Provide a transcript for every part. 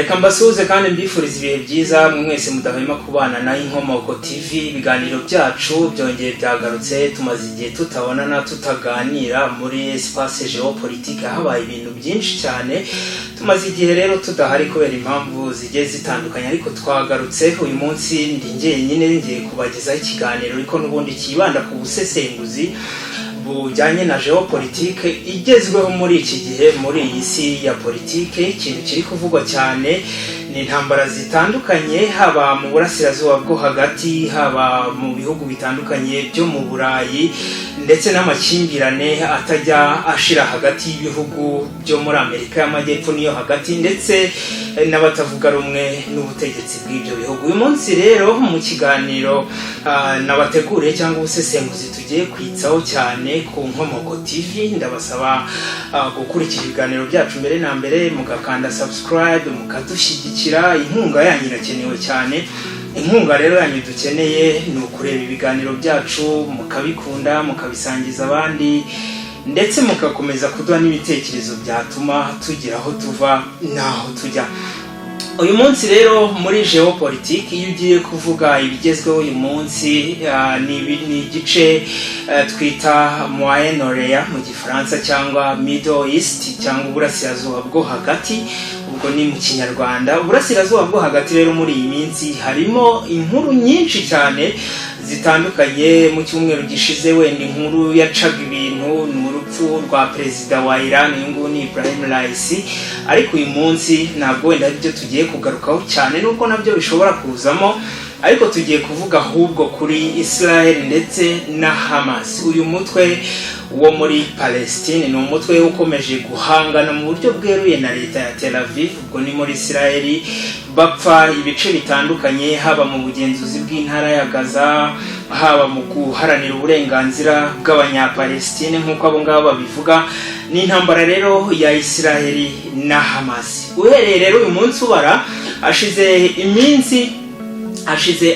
Reka mbasuhuze kandi mbifuriza ibihe byiza mwese mudahwema kubana na Inkomoko TV. Ibiganiro byacu byongeye byagarutse, tumaze igihe tutabonana tutaganira muri espace geopolitique, habaye ibintu byinshi cyane. Tumaze igihe rero tudahari kubera impamvu zigiye zitandukanye, ariko twagarutse uyu munsi ndi ngiye kubagezaho ikiganiro ariko n'ubundi kibanda ku busesenguzi bujyanye na geopolitique igezweho muri iki gihe, muri iyi si ya politike. Ikintu kiri kuvugwa cyane ni intambara zitandukanye, haba mu burasirazuba bwo hagati, haba mu bihugu bitandukanye byo mu Burayi, ndetse n'amakimbirane atajya ashira hagati y'ibihugu byo muri Amerika y'Amajyepfo niyo hagati, ndetse n'abatavuga rumwe n'ubutegetsi bw'ibyo bihugu. Uyu munsi rero mu kiganiro nabateguriye cyangwa ubusesenguzi tugiye kwitsaho cyane ku Nkomoko TV, ndabasaba gukurikira ibiganiro byacu mbere na mbere, mugakanda subscribe, mukadushyigikira. Inkunga yanyu irakenewe cyane. Inkunga rero yanyu dukeneye ni ukureba ibiganiro byacu, mukabikunda, mukabisangiza abandi, ndetse mukakomeza kuduha n'ibitekerezo byatuma tugira aho tuva naho tujya. Uyu munsi rero muri geopolitique iyo ugiye kuvuga ibigezweho uyu munsi, ni igice twita Moyen-Orient mu Gifaransa, cyangwa Middle East, cyangwa uburasirazuba bwo hagati, ubwo ni mu Kinyarwanda. Uburasirazuba bwo hagati rero muri iyi minsi harimo inkuru nyinshi cyane zitandukanye. Mu cyumweru gishize wenda inkuru yacaga ibintu ni urupfu rwa perezida wa Iran, ni Ibrahim Raisi, ariko uyu munsi ntabwo wenda ibyo tugiye kugarukaho cyane, nubwo nabyo bishobora kuzamo, ariko tugiye kuvuga ahubwo kuri Israel ndetse na Hamas. Uyu mutwe wo muri Palestine ni umutwe ukomeje guhangana mu buryo bweruye na leta ya Tel Aviv, ubwo ni muri Israel. Bapfa ibice bitandukanye, haba mu bugenzuzi bw'intara ya Gaza, haba mu guharanira uburenganzira bw'abanyapalestine nk'uko abo ngabo babivuga. Ni intambara rero ya Israel na Hamas. Uhereye rero uyu munsi ubara, hashize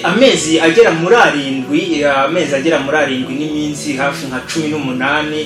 amezi agera muri 7 n'iminsi hafi nka 18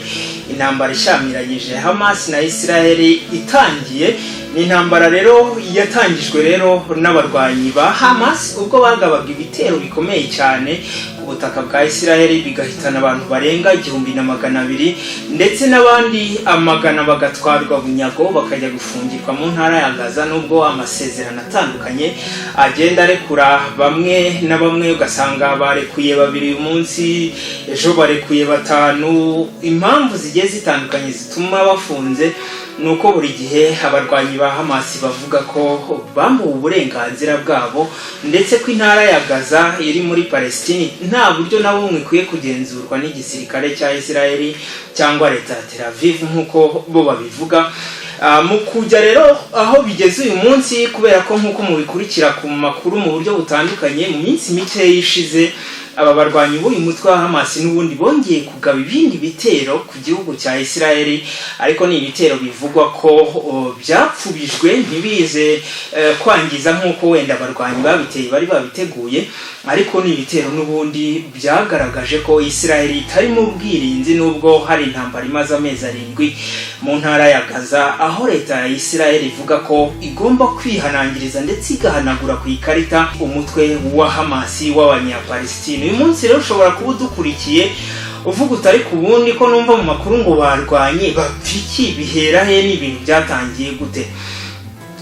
intambara ishyamiranyije Hamas na Israel itangiye. Ni intambara rero yatangijwe rero n'abarwanyi ba Hamas ubwo bagabaga ibitero bikomeye cyane ku butaka bwa Israel, bigahitana abantu barenga 1200, ndetse n'abandi amagana bagatwarwa bunyago bakajya gufungirwa mu ntara ya Gaza. Nubwo amasezerano atandukanye agenda arekura bamwe na bamwe, ugasanga barekuye 2 uyu munsi, ejo barekuye 5. Impamvu zigiye zitandukanye zituma bafunze nuko buri gihe abarwanyi ba Hamas bavuga ko bambuwe uburenganzira bwabo, ndetse ko intara ya Gaza iri muri Palestine nta buryo na bumwe ikwiye kugenzurwa n'igisirikare cya Israel cyangwa leta ya Tel Aviv nk'uko bo babivuga. Mu kujya rero aho bigeze uyu munsi, kubera ko nk'uko mubikurikira ku makuru mu buryo butandukanye, mu minsi mike yishize aba barwanyi b'uyu mutwe wa Hamas n'ubundi bongeye kugaba ibindi bitero ku gihugu cya Israel, ariko ni ibitero bivugwa ko byapfubijwe, ntibize kwangiza nk'uko wenda abarwanyi babiteye bari babiteguye, ariko ni ibitero n'ubundi byagaragaje ko Israel itari mu bwirinzi, nubwo hari intambara imaze amezi 7 mu ntara ya Gaza, aho leta ya Israel ivuga ko igomba kwihanangiriza ndetse igahanagura ku ikarita umutwe wa Hamas w'abanyapalestine. Uyu munsi rero ushobora kuba udukurikiye uvuga utari ku bundi ko numva mu makuru ngo barwanye bapfiki, bihera he, n'ibintu byatangiye gute?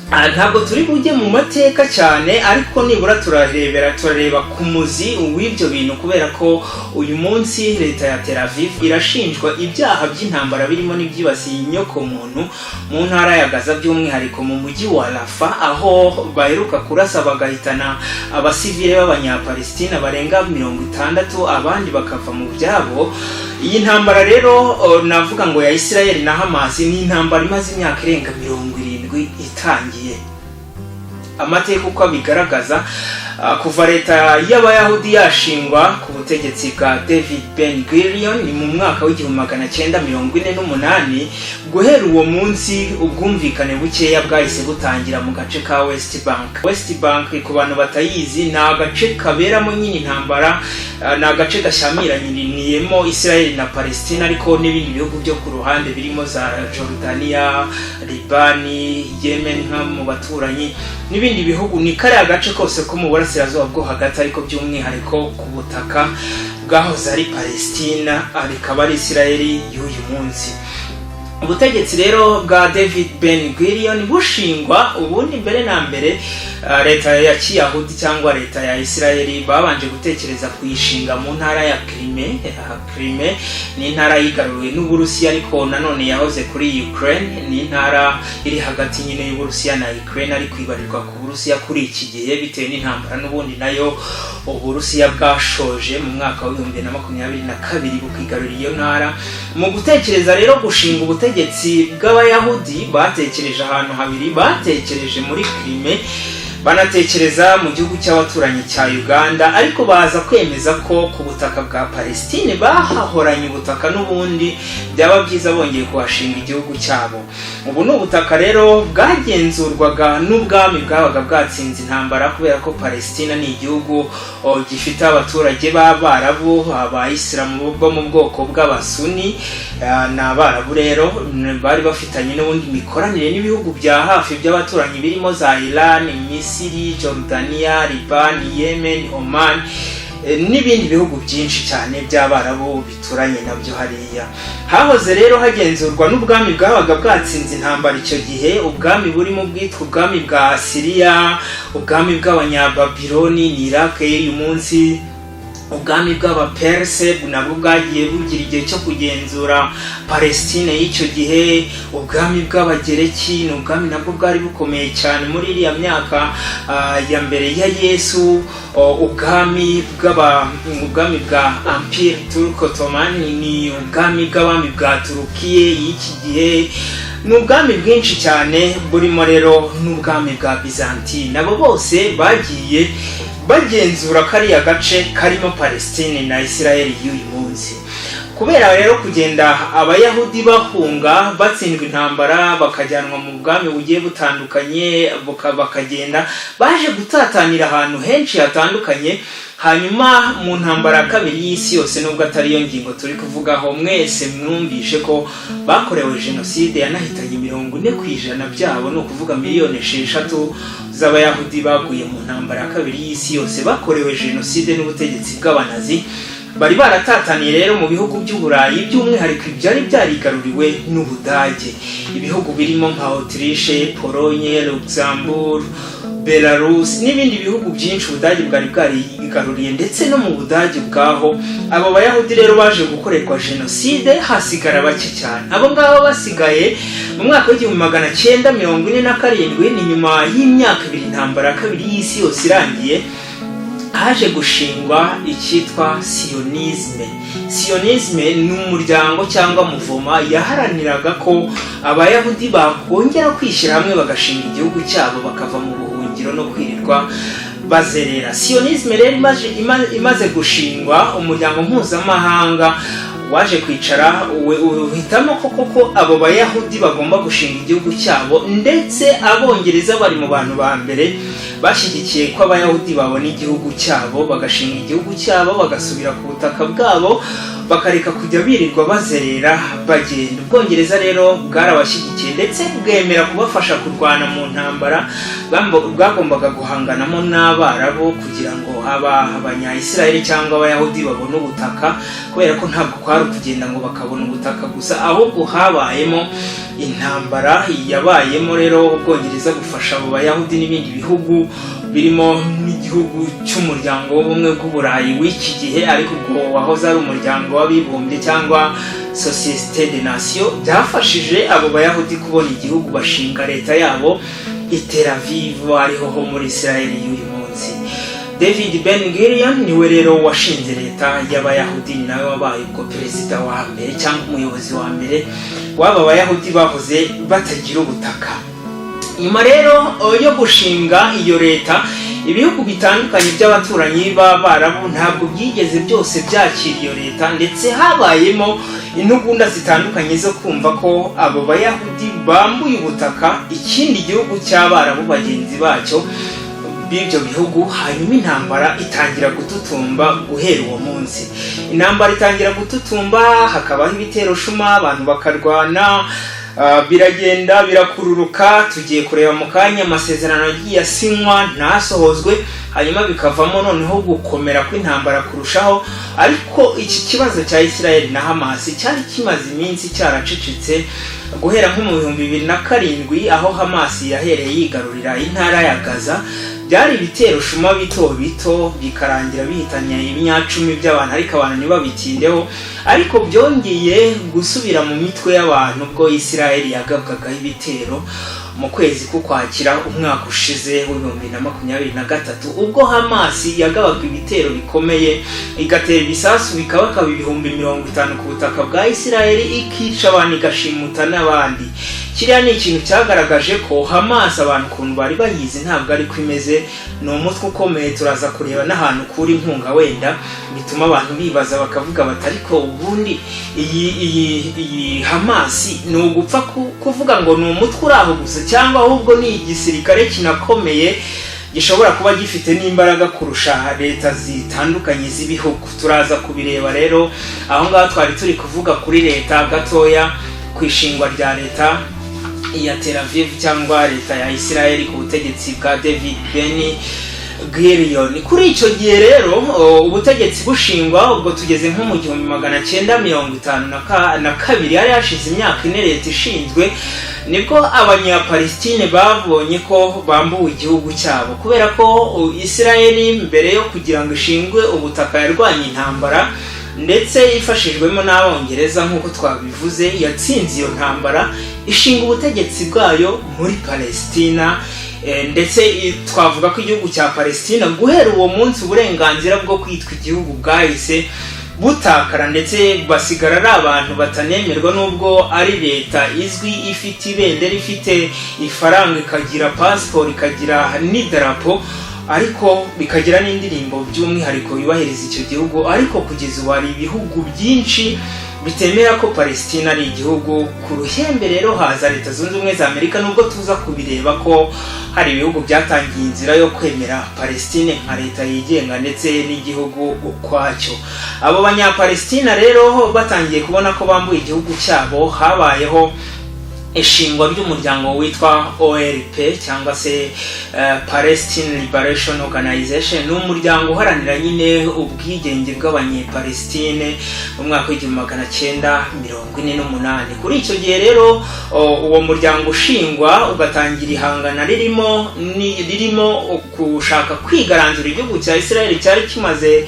Ntabwo turi bujye mu mateka cyane, ariko nibura turareba ku muzi w'ibyo bintu, kubera ko uyu munsi leta ya Tel Aviv irashinjwa ibyaha by'intambara birimo n'ibyibasiye inyoko muntu mu ntara ya Gaza, by'umwihariko mu mujyi wa Rafah, aho baheruka kurasa bagahitana abasivile b'abanyapalestina barenga 60, abandi bakava mu byabo. Iyi ntambara rero navuga ngo ya Israel na Hamas ni intambara imaze imyaka irenga 70 itangiye. Amateka uko bigaragaza, kuva leta y'abayahudi yashingwa ku butegetsi bwa David Ben Gurion ni mu mwaka w'1948, guhera uwo munsi ubwumvikane bukeya bwahise butangira mu gace ka West Bank. West Bank ku bantu batayizi ni agace kaberamo nyine intambara, ni agace gashyamiranyiriyemo Israel na Palestine, ariko n'ibindi bihugu byo ku ruhande birimo za Jordania, Libani, Yemen nka mu baturanyi, n'ibindi bihugu, ni kariya gace kose ko mu burasirazuba bwo hagati, ariko by'umwihariko ku butaka bwahoze ari Palestina rikaba ari Isiraheli y'uyu munsi. Ubutegetsi rero bwa David Ben Gurion bushingwa ubundi mbere na mbere leta ya Kiyahudi cyangwa leta ya Isiraheli babanje gutekereza kuyishinga mu ntara ya Crimea. Ni intara yigaruriwe n'Uburusiya, ariko nanone yahoze kuri Ukraine. Ni intara iri hagati nyine y'Uburusiya na Ukraine, ariko ibarirwa ku Burusiya kuri iki gihe bitewe n'intambara n'ubundi nayo Uburusiya bwashoje mu mwaka wa 2022 bukigarurira iyo ntara. Mu gutekereza rero gushinga ubutegetsi bw'Abayahudi batekereje ahantu habiri. Batekereje muri Crimea, banatekereza mu gihugu cy'abaturanyi cya Uganda, ariko baza kwemeza ko ku butaka bwa Palestine bahahoranye ubutaka n'ubundi byaba byiza bongeye kuhashinga igihugu cyabo. Ubu ni ubutaka rero bwagenzurwaga n'ubwami bwabaga bwatsinze intambara, kubera ko Palestina ni igihugu gifite abaturage b'Abarabu, Abayisilamu bo mu bwoko bw'Abasuni. N'Abarabu rero bari bafitanye n'ubundi mikoranire n'ibihugu bya hafi by'abaturanyi birimo za Iran, Misiri, Jordania, Liban, Yemen, Oman n'ibindi bihugu byinshi cyane by'Abarabu bituranye nabyo hariya. Hahoze rero hagenzurwa n'ubwami bwabaga bwatsinze intambara icyo gihe, ubwami burimo bwitwa ubwami bwa Syria, ubwami bw'Abanyababiloni ni Iraq y'uyu munsi, ubwami bw'Abaperse nabwo bwagiye bugira igihe cyo kugenzura Palestine y'icyo gihe, ubwami bw'Abagereki ni ubwami nabwo bwari bukomeye cyane muri iriya myaka ya mbere ya Yesu, ubwami bwa Empire Turco-Ottoman ni ubwami bw'abami bwa Turukiye y'iki gihe, ni ubwami bwinshi cyane burimo rero n'ubwami bwa Byzantine. Nabo bose bagiye bagenzura kariya gace karimo Palestine na Isiraheli y'uyu munsi. Kubera rero kugenda Abayahudi bahunga batsindwa intambara bakajyanwa mu bwami bugiye butandukanye, bakagenda baje gutatanira ahantu henshi hatandukanye. Hanyuma mu ntambara ya kabiri y'isi yose, nubwo atari yo ngingo turi kuvugaho, mwese mwumvishe ko bakorewe jenoside yanahitanye 40% byabo, no kuvuga 6,000,000 z'Abayahudi baguye mu ntambara ya kabiri y'isi yose bakorewe jenoside n'ubutegetsi bw'Abanazi. Bari baratataniye rero mu bihugu by'Uburayi, by'umwihariko byari byarigaruriwe n'Ubudage. Ibihugu birimo nka Autriche, Pologne, Luxembourg, Belarus n'ibindi bihugu byinshi Ubudage bwari bwarigaruriye, ndetse no mu Budage bwaho abo Bayahudi rero baje gukorerwa jenoside, hasigara bake cyane. Abo ngabo basigaye mu mwaka wa 1947, ni nyuma y'imyaka 2 intambara kabiri y'isi yose irangiye, haje gushingwa icyitwa Sionisme. Sionisme ni umuryango cyangwa muvoma yaharaniraga ko Abayahudi bakongera kwishyira hamwe bagashinga igihugu cyabo, bakava mu buhungiro no kwirirwa bazerera. Sionisme rero imaze gushingwa, umuryango mpuzamahanga waje kwicara uhitamo ko abo Bayahudi bagomba gushinga igihugu cyabo, ndetse Abongereza bari mu bantu ba mbere bashyigikiye ko Abayahudi babona igihugu cyabo, bagashinga igihugu cyabo, bagasubira ku butaka bwabo, bakareka kujya birirwa bazerera bagenda. Ubwongereza rero bwarabashyigikiye ndetse bwemera kubafasha kurwana mu ntambara bwagombaga guhanganamo n'Abarabu, kugira ngo Abanya-Isiraheli cyangwa Abayahudi babone ubutaka, kubera ko ntabwo kwari kugenda ngo bakabona ubutaka gusa, ahubwo habayemo intambara. Yabayemo rero Ubwongereza gufasha abo Bayahudi n'ibindi bihugu birimo n'igihugu cy'umuryango w'ubumwe bw'Uburayi w'iki gihe, ariko ubwo wahoze ari umuryango w'abibumbye cyangwa Société des Nations, byafashije abo Bayahudi kubona igihugu, bashinga leta yabo i Tel Aviv, ariho ho muri Isiraheli y'uyu munsi. David Ben Gurion niwe rero washinze leta y'Abayahudi, nawe wabaye ubwo perezida wa mbere cyangwa umuyobozi wa mbere w'aba Bayahudi bahoze batagira ubutaka. Nyuma rero yo gushinga iyo leta, ibihugu bitandukanye by'abaturanyi b'Abarabu ntabwo byigeze byose byakira iyo leta, ndetse habayemo intugunda zitandukanye zo kumva ko abo Bayahudi bambuye ubutaka ikindi gihugu cy'Abarabu bagenzi bacyo b'ibyo bihugu. Hanyuma intambara itangira gututumba guhera uwo munsi. Intambara itangira gututumba, hakabaho ibitero shuma, abantu bakarwana, biragenda birakururuka. Tugiye kureba mu kanya amasezerano agiye asinywa ntasohozwe, hanyuma bikavamo noneho gukomera kw'intambara kurushaho. Ariko iki kibazo cya Israel na Hamas cyari kimaze iminsi cyaracecetse guhera nko mu 2007 aho Hamas yahereye yigarurira intara ya Gaza. Byari ibitero shuma bito bito bikarangira bihitanye imyacumi by'abantu, ariko abantu ntibabitindeho. Ariko byongeye gusubira mu mitwe y'abantu ubwo Israel yagabwaga ibitero mu kwezi k'Ukwakira umwaka ushize w'2023, ubwo Hamas yagabaga ibitero bikomeye igatera ibisasu bikabaka 50,000 ku butaka bwa Israel, ikica abantu igashimuta n'abandi. Kiriya ni ikintu cyagaragaje ko Hamas abantu kuntu bari bayizi ntabwo ari kwimeze, ni umutwe ukomeye. Turaza kureba n'ahantu kuri inkunga wenda bituma abantu bibaza bakavuga bati ariko ubundi iyi Hamas ni ugupfa kuvuga ngo ni umutwe uraho gusa, cyangwa ahubwo ni igisirikare kinakomeye gishobora kuba gifite n'imbaraga kurusha leta zitandukanye z'ibihugu. Turaza kubireba rero. Aho ngaho twari turi kuvuga kuri leta gatoya, kwishingwa rya leta ya Tel Aviv cyangwa leta ya Israel ku butegetsi bwa David Ben-Gurion. Kuri icyo gihe rero ubutegetsi bushingwa ubwo tugeze nko mu 1952, yari hashize imyaka 4 leta ishinzwe, nibwo abanyapalestine babonye ko bambuwe igihugu cyabo, kubera ko Israel mbere yo kugira ngo ishingwe ubutaka yarwanye intambara ndetse ifashijwemo n'Abongereza nk'uko twabivuze. Yatsinze iyo ntambara ishinga ubutegetsi bwayo muri Palestina, ndetse twavuga ko igihugu cya Palestina guhera uwo munsi uburenganzira bwo kwitwa igihugu bwahise butakara, ndetse basigara ari abantu batanemerwa. Nubwo ari leta izwi, ifite ibendera, ifite ifaranga, ikagira passport, ikagira n'idarapo, ariko bikagira n'indirimbo by'umwihariko yubahiriza icyo gihugu. Ariko kugeza ubu hari ibihugu byinshi bitemera ko Palestina ari igihugu. Ku ruhembe rero haza Leta Zunze Ubumwe za Amerika, nubwo tuza kubireba ko hari ibihugu byatangiye inzira yo kwemera Palestine nka leta yigenga ndetse n'igihugu ukwacyo. Abo banyapalestina rero batangiye kubona ko bambuye igihugu cyabo, habayeho ishingwa ry'umuryango witwa OLP cyangwa se Palestine Liberation Organization. Ni umuryango uharanira nyine ubwigenge bw'abanyepalestine mu mwaka w'1948. Kuri icyo gihe rero uwo muryango ushingwa ugatangira ihangana ririmo gushaka kwigaranzura igihugu cya Israel cyari kimaze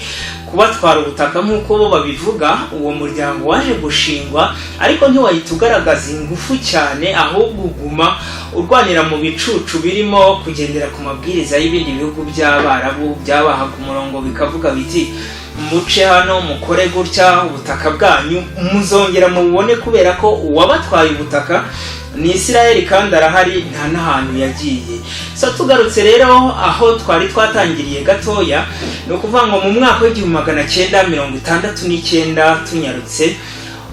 kubatwara ubutaka nk'uko bo babivuga. Uwo muryango waje gushingwa, ariko ntiwahita ugaragaza ingufu cyane, ahubwo uguma urwanira mu bicucu birimo kugendera ku mabwiriza y'ibindi bihugu by'Abarabu byabahaga umurongo, bikavuga biti muce hano mukore gutya, ubutaka bwanyu muzongera mubone, kubera ko uwabatwaye ubutaka ni Israel kandi arahari, nta n'ahantu yagiye. So tugarutse rero aho twari twatangiriye gatoya, no kuvuga ngo mu mwaka w'1969 tunyarutse,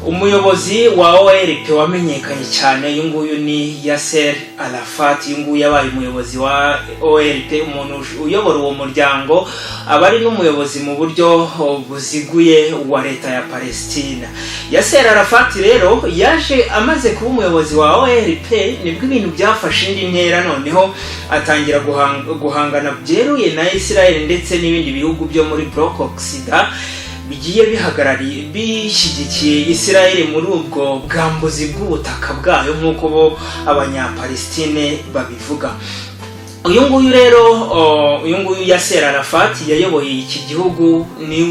umuyobozi wa OLP wamenyekanye cyane, uyu nguyu ni Yasser Arafat. Uyu nguyu yabaye umuyobozi wa OLP, umuntu uyobora uwo muryango, abari n'umuyobozi mu buryo buziguye wa leta ya Palestina. Yasser Arafat rero yaje amaze kuba umuyobozi wa OLP, nibwo ibintu byafashe indi ntera, noneho atangira guhangana byeruye na Israel ndetse n'ibindi bihugu byo muri Bloc Occident bigiye bihagarariye bishyigikiye Israel muri ubwo bwambuzi bw'ubutaka bwayo nk'uko bo abanyapalestine babivuga. Uyu nguyu Yasser Arafat yayoboye iki gihugu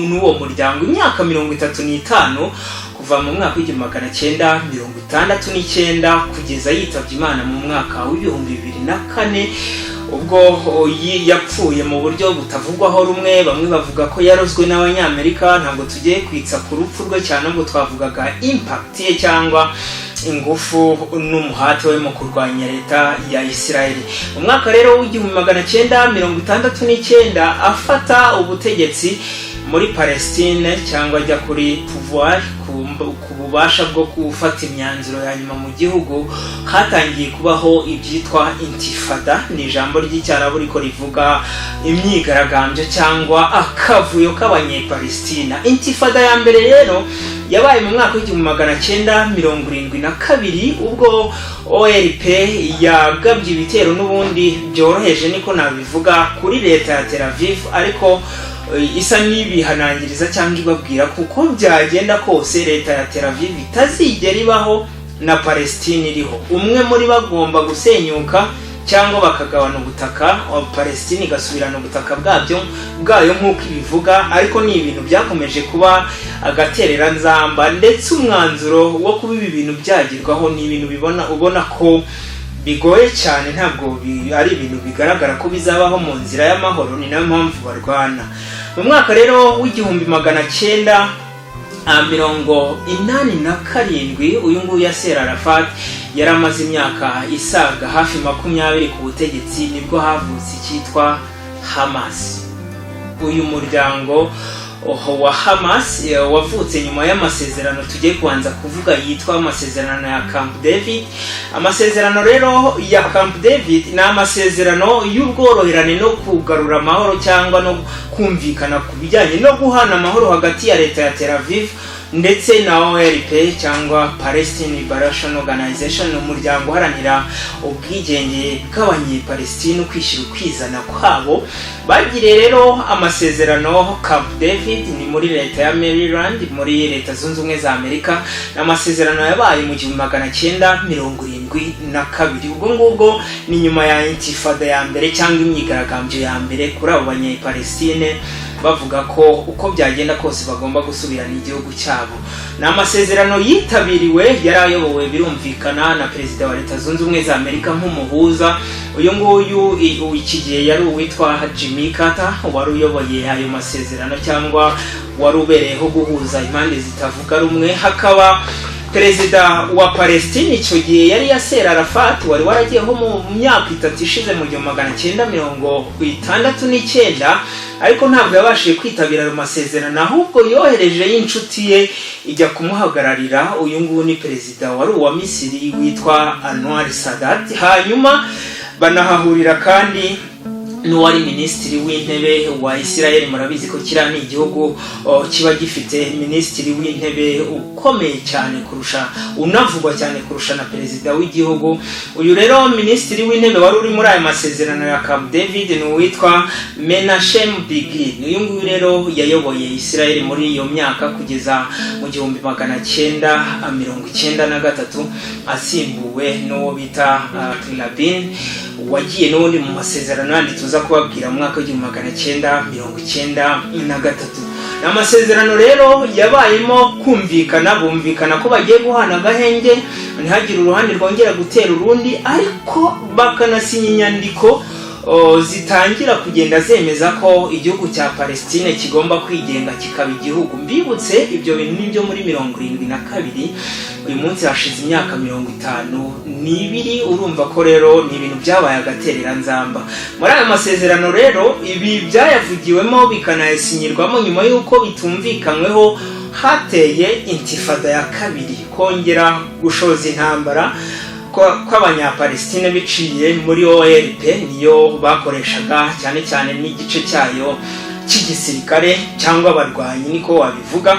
n'uwo muryango imyaka 35 kuva mu mwaka w'1969 kugeza yitabye Imana mu mwaka w'2004, ubwo yapfuye mu buryo butavugwaho rumwe. Bamwe bavuga ko yarozwe n'Abanyamerika, ntabwo tugiye kwitsa ku rupfu rwe cyane, ngo twavugaga impact ye cyangwa ingufu n'umuhate we mu kurwanya leta ya Israel. Mu mwaka rero w'1969 afata ubutegetsi, muri Palestine cyangwa ajya kuri pouvoir ku bubasha bwo gufata imyanzuro ya nyuma mu gihugu, hatangiye kubaho ibyitwa intifada. Ni ijambo ry'icyarabu riko rivuga imyigaragambyo cyangwa akavuyo k'abanyepalestina. Intifada ya mbere rero yabaye mu mwaka w'1972 ubwo OLP yagabye ibitero n'ubundi byoroheje niko nabivuga kuri leta ya Tel Aviv, ariko isa n'ibihanangiriza cyangwa ibabwira kuko byagenda kose leta ya Tel Aviv itazigera ibaho na Palestine iriho. Umwe muri bagomba gusenyuka cyangwa bakagabana ubutaka, Palestine igasubirana ubutaka bwayo nk'uko ibivuga. Ariko ni ibintu byakomeje kuba agaterera nzamba, ndetse umwanzuro wo kuba ibi bintu byagirwaho ni ibintu ubona ko bigoye cyane, ntabwo ari ibintu bigaragara ko bizabaho mu nzira y'amahoro. Ni nayo mpamvu barwana. Mu mwaka rero w'1987 uyu nguyu Yasser Arafat yari amaze imyaka isaga hafi 20 ku butegetsi, nibwo havutse icyitwa Hamas. Uyu muryango wa Hamas wavutse nyuma y'amasezerano tugiye kubanza kuvuga yitwa amasezerano ya Camp David. Amasezerano rero ya Camp David ni amasezerano y'ubworoherane no kugarura amahoro cyangwa no kumvikana ku bijyanye no guhana amahoro hagati ya leta ya Tel Aviv ndetse na OLP cyangwa Palestine Liberation Organization, umuryango uharanira ubwigenge bw'abanyepalestina ukwishyira ukwizana kwabo. Bagiriye rero amasezerano Camp David ni muri leta ya Maryland muri leta zunze ubumwe za Amerika. Amasezerano yabaye mu 1972. ubwo ngubwo ni nyuma ya intifada ya mbere cyangwa imyigaragambyo ya mbere kuri abo banyepalestine, bavuga ko uko byagenda kose bagomba gusubirana igihugu cyabo. Na amasezerano yitabiriwe yari ayobowe birumvikana na perezida wa leta zunze ubumwe za Amerika nk'umuhuza. Uyu nguyu iki gihe yari uwitwa Jimmy Carter, wari uyoboye ayo masezerano cyangwa wari ubereyeho guhuza impande zitavuga rumwe. Hakaba perezida wa Palestine icyo gihe yari Yasser Arafat, wari waragiyeho mu myaka 3 ishize mu 1969, ariko ntabwo yabashije kwitabira ayo masezerano, ahubwo yohereje y'inshuti ye ijya kumuhagararira. Uyu nguyu ni perezida wari uwa Misiri witwa Anwar Sadat. Hanyuma banahahurira kandi n'uwari minisitiri w'intebe wa Israel. Murabizi ko kiriya ni igihugu kiba gifite minisitiri w'intebe ukomeye cyane kurusha, unavugwa cyane kurusha na perezida w'igihugu. Uyu rero minisitiri w'intebe wari uri muri aya masezerano ya Camp David ni uwitwa Menachem Begin. Uyu nguyu rero yayoboye Israel muri iyo myaka kugeza mu 1993 asimbuwe n'uwo bita Rabin, wagiye n'undi mu masezerano yandi tuza kubabwira mu mwaka w'1993. Amasezerano rero yabayemo bumvikana ko bagiye guhana agahenge, ntihagire uruhande rwongera gutera urundi, ariko bakanasinya inyandiko zitangira kugenda zemeza ko igihugu cya Palestine kigomba kwigenga kikaba igihugu. Mbibutse ibyo bintu nibyo muri 1972. Uyu munsi hashize imyaka 52. Urumva ko rero ni ibintu byabaye agaterera nzamba. Muri aya masezerano rero ibi byayavugiwemo bikanayasinyirwamo nyuma y'uko bitumvikanyweho hateye intifada ya kabiri, kongera gushoza intambara kw'abanyapalestine biciye muri OLP. Niyo bakoreshaga cyane cyane n'igice cyayo cy'igisirikare cyangwa abarwanyi niko wabivuga.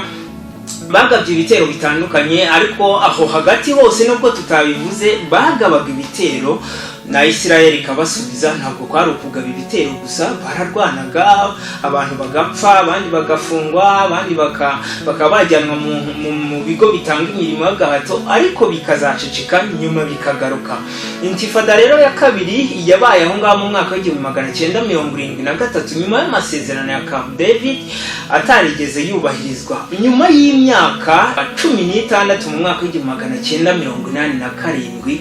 Bagabye ibitero bitandukanye, ariko aho hagati hose nubwo tutabivuze bagabaga ibitero na Israel ikabasubiza. Ntabwo kwari ukugaba ibitero gusa, bararwanaga, abantu bagapfa, abandi bagafungwa, abandi bakabajyanwa mu bigo bitanga imirimo y'agahato, ariko bikazaceceka nyuma bikagaruka. Intifada rero ya kabiri yabaye aho ngaho mu mwaka w'1973 nyuma y'amasezerano ya Camp David atarigeze yubahirizwa. Nyuma y'imyaka 16 mu mwaka w'1987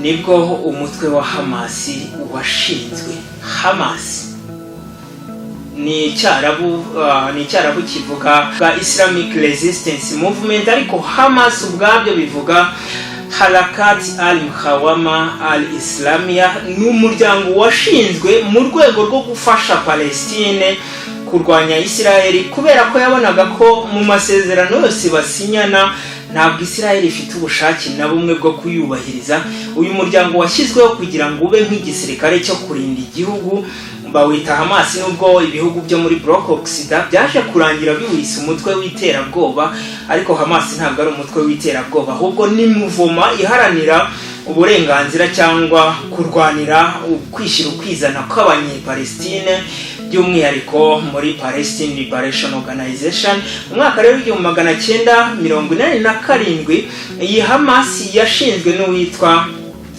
nibwo umutwe wa Hamas washinzwe. Hamas ni icyarabu kivuga Islamic Resistance Movement, ariko Hamas ubwabyo bivuga Harakat al-Muqawama al-Islamiyya. Ni umuryango washinzwe mu rwego rwo gufasha Palestine kurwanya Isiraheli kubera ko yabonaga ko mu masezerano yose basinyana ntabwo Isiraheli ifite ubushake na bumwe bwo kuyubahiriza. Uyu muryango washyizweho kugira ngo ube nk'igisirikare cyo kurinda igihugu bawita Hamas, nubwo ibihugu byo muri Bloc Occident byaje kurangira biwise umutwe w'iterabwoba, ariko Hamas ntabwo ari umutwe w'iterabwoba, ahubwo ni muvoma iharanira uburenganzira cyangwa kurwanira ukwishyira ukizana kw'abanyepalestine, by'umwihariko muri Palestine Liberation Organization. Mu mwaka rero w'1947 iyi Hamas yashinzwe n'uwitwa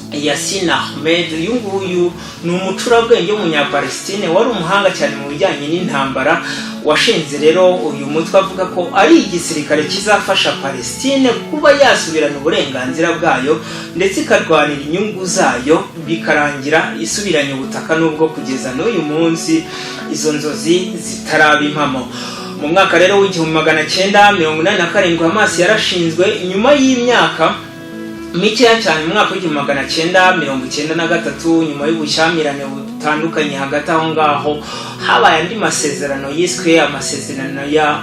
Yassin Ahmed. Uyu nguyu ni umucurabwenge w'umunyapalestine wari umuhanga cyane mu bijyanye n'intambara, washinze rero uyu mutwe avuga ko ari igisirikare kizafasha Palestine kuba yasubirana uburenganzira bwayo ndetse ikarwanira inyungu zayo, bikarangira isubiranye ubutaka, nubwo kugeza n'uyu munsi izo nzozi zitaraba impamo. Mu mwaka rero w'1987 Hamas yarashinzwe nyuma y'imyaka mikeya cyane. Mu mwaka w'1993 nyuma y'ubushyamirane butandukanye hagati aho ngaho habaye andi masezerano yiswe amasezerano ya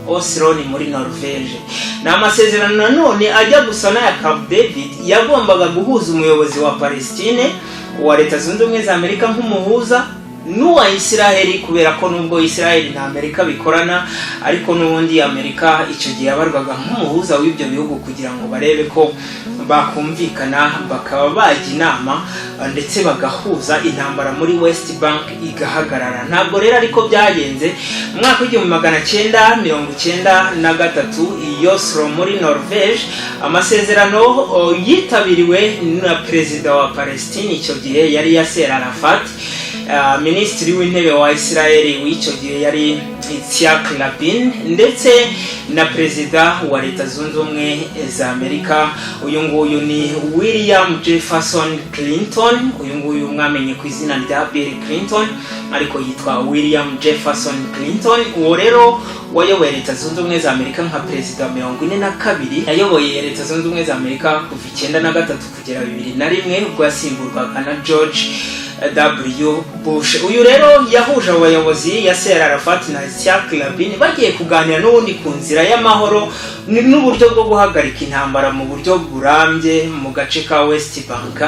Oslo ni muri Norvege. Na amasezerano nanone ajya gusa n'aya Camp David yagombaga guhuza umuyobozi wa Palestine wa Leta Zunze Ubumwe za Amerika nk'umuhuza n'uwa Isiraheli, kubera ko nubwo Isiraheli na Amerika bikorana, ariko n'ubundi Amerika icyo gihe yabarwaga nk'umuhuza w'ibyo bihugu kugira ngo barebe ko bakumvikana, bakaba bajya inama ndetse bagahuza intambara muri West Bank igahagarara. Ntabwo rero ariko byagenze. Mu mwaka w'1993 i Oslo muri Norvege amasezerano yitabiriwe na perezida wa Palestine icyo gihe yari Yasser Arafat. Minisitiri w'intebe wa Isiraheli w'icyo gihe yari Yitzhak Rabin, ndetse na perezida wa Leta Zunze Ubumwe za Amerika. Uyu nguyu ni William Jefferson Clinton. Uyu nguyu mwamenye ku izina rya Bill Clinton, ariko yitwa William Jefferson Clinton. Uwo rero wayoboye Leta Zunze Ubumwe za Amerika nka perezida wa 42. yayoboye Leta Zunze Ubumwe za Amerika kuva 1993 kugera 2001 ubwo yasimburwaga na George W. Bush. Uyu rero yahuje abayobozi Yasser Arafat na Yitzhak Rabin bagiye kuganira n'ubundi ku nzira y'amahoro n'uburyo bwo guhagarika intambara mu buryo burambye mu gace ka West Bank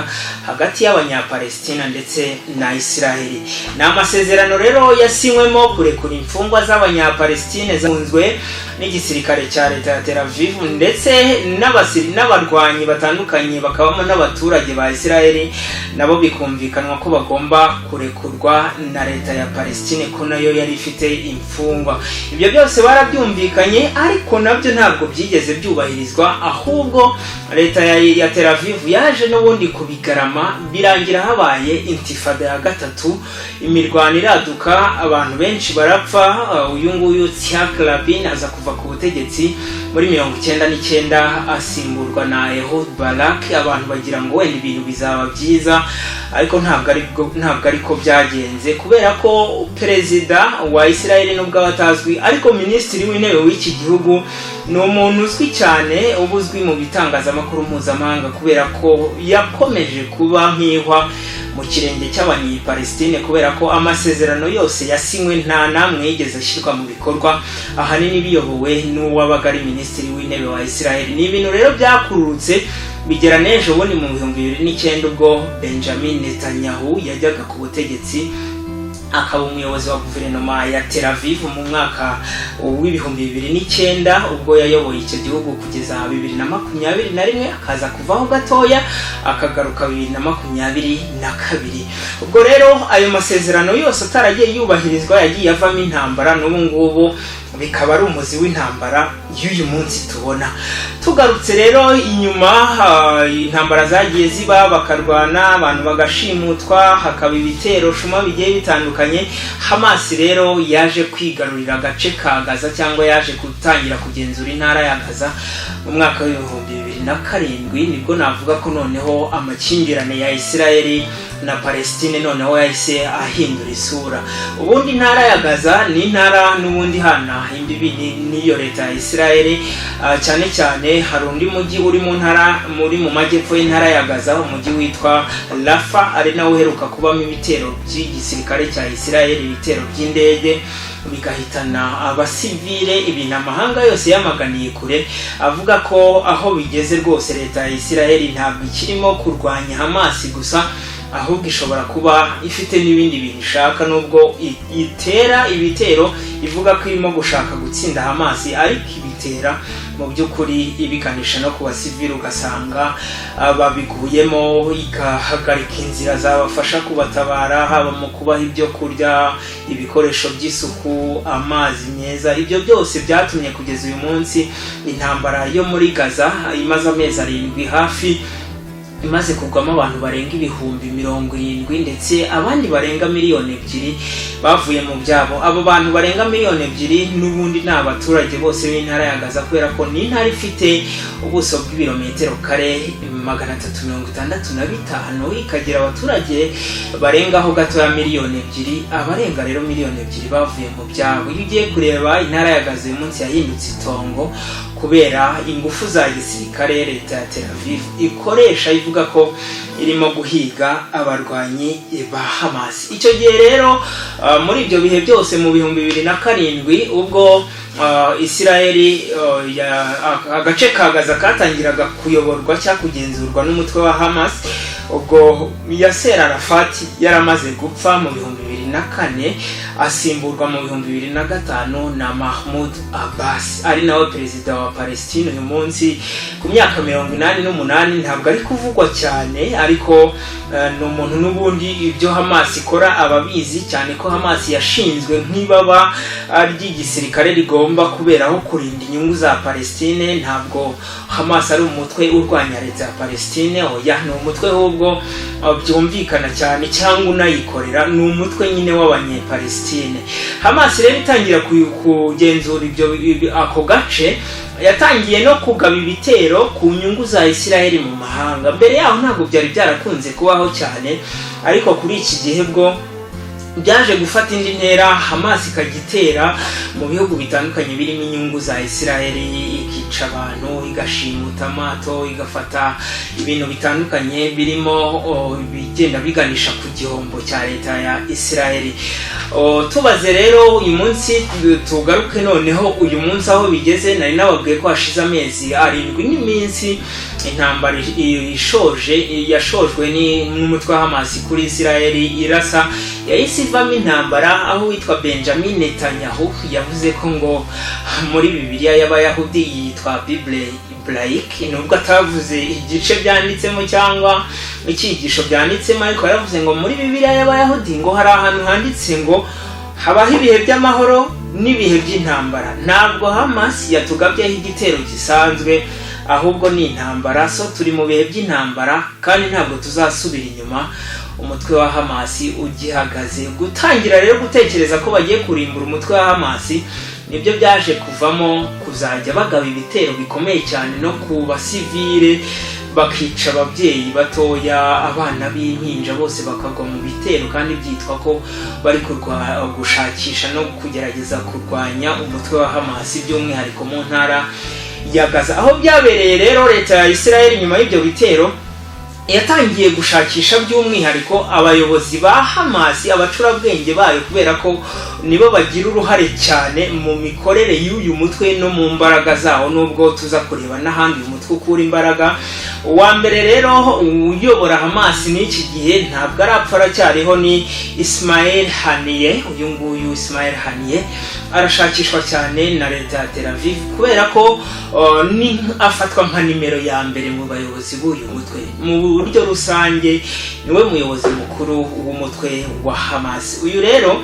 hagati y'abanyapalestina ndetse na Isiraheli. Na amasezerano rero yasinywemo kurekura imfungwa z'abanyapalestine zafunzwe n'igisirikare cya leta ya Tel Aviv, ndetse n'abarwanyi batandukanye bakabamo n'abaturage ba Isiraheli, nabo bikumvikanwa ko bagomba kurekurwa na leta ya Palestine ko nayo yari ifite imfungwa. Ibyo byose barabyumvikanye, ariko nabyo ntabwo byigeze byubahirizwa, ahubwo leta ya Tel Aviv yaje n'ubundi kubigarama, birangira habaye intifada ya gatatu, imirwano iraduka, abantu benshi barapfa. Uyu nguyu Yitzhak Rabin aza kuva ku butegetsi muri 1999 asimburwa na Ehud Barak. Abantu bagira ngo wenda ibintu bizaba byiza, ariko ntabwo ariko byagenze, kubera ko perezida wa Isiraheli nubwo abatazwi, ariko minisitiri w'intebe w'iki gihugu ni umuntu uzwi cyane, ubuzwi mu bitangazamakuru mpuzamahanga, kubera ko yakomeje kuba nk'ihwa mu kirenge cy'abanyepalestine, kubera ko amasezerano yose yasinywe nta namwe yigeze ashyirwa mu bikorwa, ahanini biyobowe n'uwabaga ari minisitiri w'intebe wa Isiraheli. Ni ibintu rero byakururutse bigera n'ejo bundi mu 2009 ubwo Benjamin Netanyahu yajyaga ku butegetsi akaba umuyobozi wa guverinoma ya Tel Aviv mu mwaka w'2009 ubwo yayoboye icyo gihugu kugeza 2021, akaza kuvaho gatoya akagaruka 2022. Ubwo rero ayo masezerano yose ataragiye yubahirizwa yagiye avamo intambara, n'ubu ngubu bikaba ari umuzi w'intambara y'uyu munsi tubona. Tugarutse rero inyuma, intambara zagiye ziba, bakarwana, abantu bagashimutwa, hakaba ibitero shuma bigiye bitandukanye. Hamas rero yaje kwigarurira agace ka Gaza, cyangwa yaje gutangira kugenzura intara ya Gaza mu mwaka w'2007. Nibwo navuga ko noneho amakimbirane ya Isiraheli na Palestine noneho yahise ahindura isura. Ubundi intara ya Gaza ni intara n'ubundi hana imbibi n'iyo leta ya Israel, cyane cyane hari undi mujyi uri mu majyepfo y'intara ya Gaza, umujyi witwa Rafa, ari nawe uheruka kubamo ibitero by'igisirikare cya Israel, ibitero by'indege bigahitana abasivile. Ibintu amahanga yose yamaganiye kure, avuga ko aho bigeze rwose leta ya Israel ntabwo ikirimo kurwanya Hamas gusa, ahubwo ishobora kuba ifite n'ibindi bintu ishaka, nubwo itera ibitero ivuga ko irimo gushaka gutsinda Hamas, ariko ibitera mu by'ukuri ibiganisha no ku basivili, ugasanga babiguyemo, igahagarika inzira zabafasha kubatabara, haba mu kubaha ibyo kurya, ibikoresho by'isuku, amazi meza. Ibyo byose byatumye kugeza uyu munsi intambara yo muri Gaza imaze amezi 7 hafi imaze kugwamo abantu barenga 70,000, ndetse abandi barenga 2,000,000 bavuye mu byabo. Abo bantu barenga 2,000,000 n'ubundi ni abaturage bose b'intara ya Gaza, kubera ko ni intara ifite ubuso bw'ibirometero kare 365, ikagira abaturage barengaho gato ya 2,000,000. Abarenga rero 2,000,000 bavuye mu byabo. Iyo ugiye kureba intara ya Gaza uyu munsi yahindutse itongo kubera ingufu za gisirikare leta ya Tel Aviv ikoresha, ivuga ko irimo guhiga abarwanyi ba Hamas. Icyo gihe rero muri ibyo bihe byose mu 2007 ubwo Israeli agace ka Gaza katangiraga kuyoborwa cyangwa kugenzurwa n'umutwe wa Hamas, ubwo Yasser Arafat yaramaze gupfa mu 2004, asimburwa mu 2005 na Mahmoud Abbas, ari nawe perezida wa Palestine uyu munsi ku myaka 88. Ntabwo ari kuvugwa cyane, ariko ni umuntu n'ubundi ibyo Hamas ikora ababizi, cyane ko Hamas yashinzwe nk'ibaba ry'igisirikare rigomba kuberaho kurinda inyungu za Palestine. Ntabwo Hamas ari umutwe urwanya leta ya Palestine, oya, ni umutwe ahubwo byumvikana cyane cyangwa unayikorera, ni umutwe nyine w'abanyepalestine. Hamas rero itangira kugenzura ako gace, yatangiye no kugaba ibitero ku nyungu za Israel mu mahanga. Mbere yaho ntabwo byari byarakunze kubaho cyane, ariko kuri iki gihe bwo byaje gufata indi ntera. Hamas ikagitera mu bihugu bitandukanye birimo inyungu za Israel, ikica abantu, igashimuta amato, igafata ibintu bitandukanye birimo bigenda biganisha ku gihombo cya leta ya Israel. Tubaze rero uyu munsi, tugaruke noneho uyu munsi aho bigeze. Nari nababwiye ko hashize amezi 7 n'iminsi intambara yashojwe n'umutwe wa Hamas kuri Israel irasa, yahise ivamo intambara, aho witwa Benjamin Netanyahu yavuze ko ngo muri Bibiliya y'Abayahudi yitwa Bible Hebraique, nubwo atavuze igice byanditsemo cyangwa icyigisho byanditsemo, ariko yaravuze ngo muri Bibiliya y'Abayahudi ngo hari ahantu handitse ngo habaho ibihe by'amahoro n'ibihe by'intambara. Ntabwo Hamas yatugabyeho igitero gisanzwe, ahubwo ni intambara. So turi mu bihe by'intambara kandi ntabwo tuzasubira inyuma. Umutwe wa Hamas ugihagaze. Gutangira rero gutekereza ko bagiye kurimbura umutwe wa Hamas nibyo byaje kuvamo kuzajya bagaba ibitero bikomeye cyane no ku basivile, bakica ababyeyi batoya, abana b'impinja, bose bakagwa mu bitero, kandi byitwa ko bari gushakisha no kugerageza kurwanya umutwe wa Hamas, by'umwihariko mu ntara ya Gaza. Aho byabereye rero, leta ya Israel nyuma y'ibyo bitero yatangiye gushakisha by'umwihariko abayobozi ba Hamas, abacurabwenge bayo, kubera ko nibo bagira uruhare cyane mu mikorere y'uyu mutwe no mu mbaraga zawo, nubwo tuza kureba n'ahandi uyu mutwe ukura imbaraga. Uwa mbere rero uyobora Hamas n'iki gihe ntabwo arapfa, aracyariho, ni Ismail Haniyeh. Uyu nguyu Ismail Haniyeh arashakishwa cyane na leta ya Tel Aviv, kubera ko ni afatwa nka nimero ya mbere mu bayobozi b'uyu mutwe. Mu buryo rusange niwe muyobozi mukuru w'umutwe wa Hamas. Uyu rero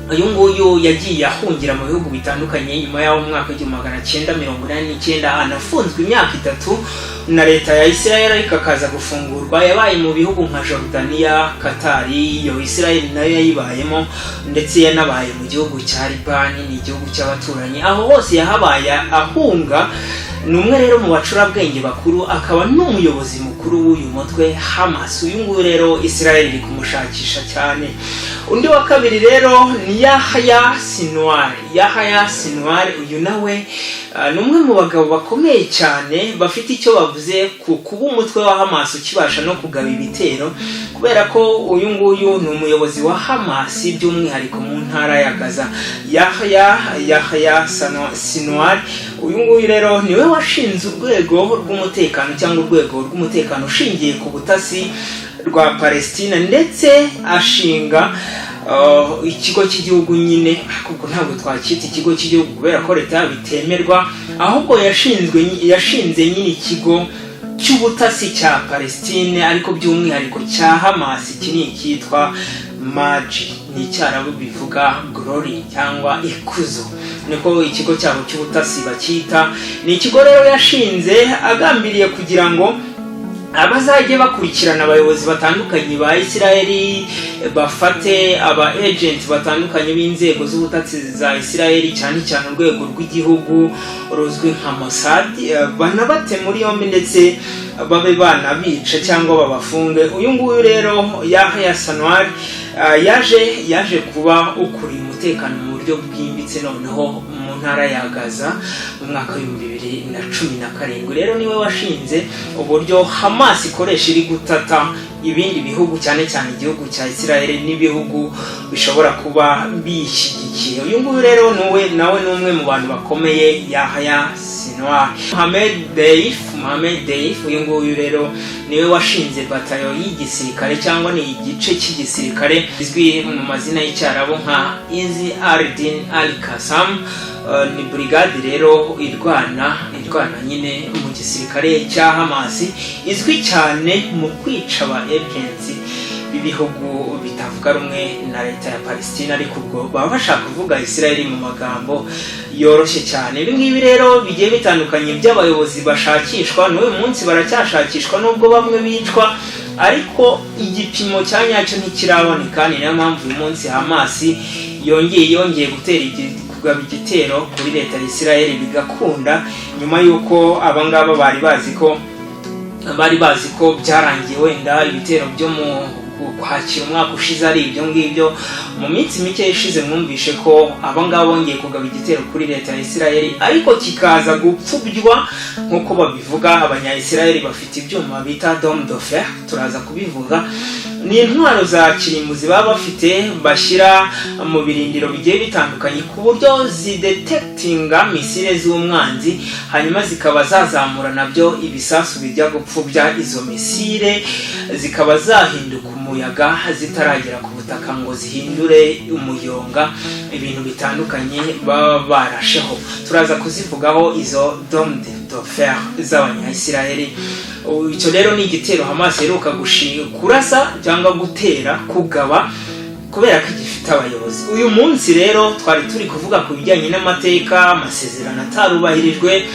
uyu nguyu yagiye ahungira mu bihugu bitandukanye nyuma y'aho umwaka w'1989 anafunzwe imyaka 3 na leta ya Israel, ariko akaza gufungurwa. Yabaye mu bihugu nka Jordania, Qatar, iyo Israel nayo yayibayemo, ndetse yanabaye mu gihugu cya Liban, ni igihugu cy'abaturanyi. Aho hose yahabaye ahunga ni umwe rero mu bacurabwenge bakuru, akaba n'umuyobozi mukuru w'uyu mutwe Hamas. Uyu nguyu rero Israel iri kumushakisha cyane. Undi wa kabiri rero ni Yahya Sinwar. Yahya Sinwar uyu nawe ni umwe mu bagabo bakomeye cyane bafite icyo bavuze ku kuba umutwe wa Hamas ukibasha no kugaba ibitero, kubera ko uyu nguyu ni umuyobozi wa Hamas by'umwihariko mu ntara ya Gaza. Yahya Sinwar uyu nguyu rero niwe washinze urwego rw'umutekano cyangwa urwego rw'umutekano ushingiye ku butasi rwa Palestina, ndetse ashinga ikigo cy'igihugu nyine, kuko ntabwo twacyita ikigo cy'igihugu kubera ko leta bitemerwa, ahubwo yashinze nyine ikigo cy'ubutasi cya Palestine ariko by'umwihariko cya Hamas. Iki ni icyitwa Maji, ni icyarabu bivuga glory cyangwa ikuzo, niko ikigo cyabo cy'ubutasi bacyita. Ni ikigo rero yashinze agambiriye kugira ngo abazajye bakurikirana abayobozi batandukanye ba Israeli, bafate aba agent batandukanye b'inzego z'ubutasi za Israeli, cyane cyane urwego rw'igihugu ruzwi nka Mossad, banabate muri yombi ndetse babe banabica cyangwa babafunge. Uyu nguyu rero Yahya Sinwar yaje kuba ukuriye umutekano mu buryo bwimbitse noneho mu ntara ya Gaza mu mwaka wa 2017. Rero niwe washinze uburyo Hamas ikoresha iri gutata ibindi bihugu, cyane cyane igihugu cya Israel n'ibihugu bishobora kuba bishyigikiye. Uyu nguyu rero nawe ni umwe mu bantu bakomeye, Yahya Sinwar. Mohamed Deif uyu nguyu rero niwe washinze batayo y'igisirikare cyangwa ni igice cy'igisirikare izwi mu mazina y'icyarabu nka Izi al-Din al-Qassam. Ni brigade rero irwana nyine mu gisirikare cya Hamas, izwi cyane mu kwica aba agents b'ibihugu bitavuga rumwe na leta ya Palestina, ariko ubwo baba bashaka kuvuga Israel mu magambo yoroshye cyane. Ibi ngibi rero bigiye bitandukanye by'abayobozi bashakishwa, n'uyu munsi baracyashakishwa nubwo bamwe bicwa, ariko igipimo cya nyacyo ntikiraboneka. Ni nayo mpamvu uyu munsi Hamas yongeye gutera kugaba igitero kuri leta ya Israel bigakunda, nyuma yuko abangaba bari bazi ko byarangiye wenda ibitero byo mu kwakira umwaka ushize ari ibyo ngibyo. Mu minsi mike ishize mwumvishe ko abangaba bongeye kugaba igitero kuri leta ya Israel, ariko kikaza gupfubywa nk'uko babivuga. Abanya-Israel bafite ibyuma bita dome de fer, turaza kubivuga. Ni intwaro za kirimbuzi baba bafite bashyira mu birindiro bigiye bitandukanye ku buryo zidetectinga misile z'umwanzi, hanyuma zikaba zazamura nabyo ibisasu bijya gupfubya izo misile, zikaba zahinduka umuyaga zitaragera ku butaka ngo zihindure umuyonga, ibintu bitandukanye baba barasheho. Turaza kuzivugaho izo dome de fer z'abanya-Israel. Icyo rero ni igitero Hamas iheruka kurasa cyangwa kugaba kubera ko gifite abayobozi. Uyu munsi rero twari turi kuvuga ku bijyanye n'amateka, amasezerano atarubahirijwe,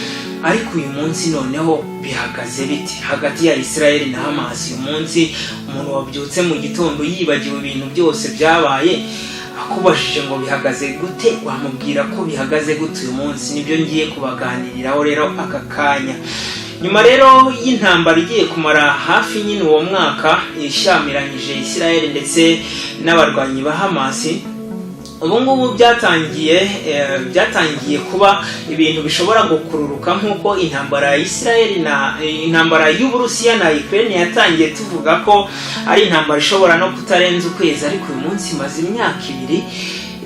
ariko uyu munsi noneho bihagaze biti hagati ya Israel na Hamas. Uyu munsi umuntu wabyutse mu gitondo yibagiwe ibintu byose byabaye, akubashije ngo bihagaze gute, wamubwira ko bihagaze gute uyu munsi. Nibyo ngiye kubaganiriraho rero aka kanya. Nyuma rero y'intambara igiye kumara hafi nyine uwo mwaka ishyamiranyije Israel ndetse n'abarwanyi ba Hamas, ubu ngubu byatangiye kuba ibintu bishobora gukururuka nk'uko intambara ya Israel intambara y'Uburusiya na Ukraine yatangiye tuvuga ko ari intambara ishobora no kutarenza ukwezi, ariko uyu munsi imaze imyaka 2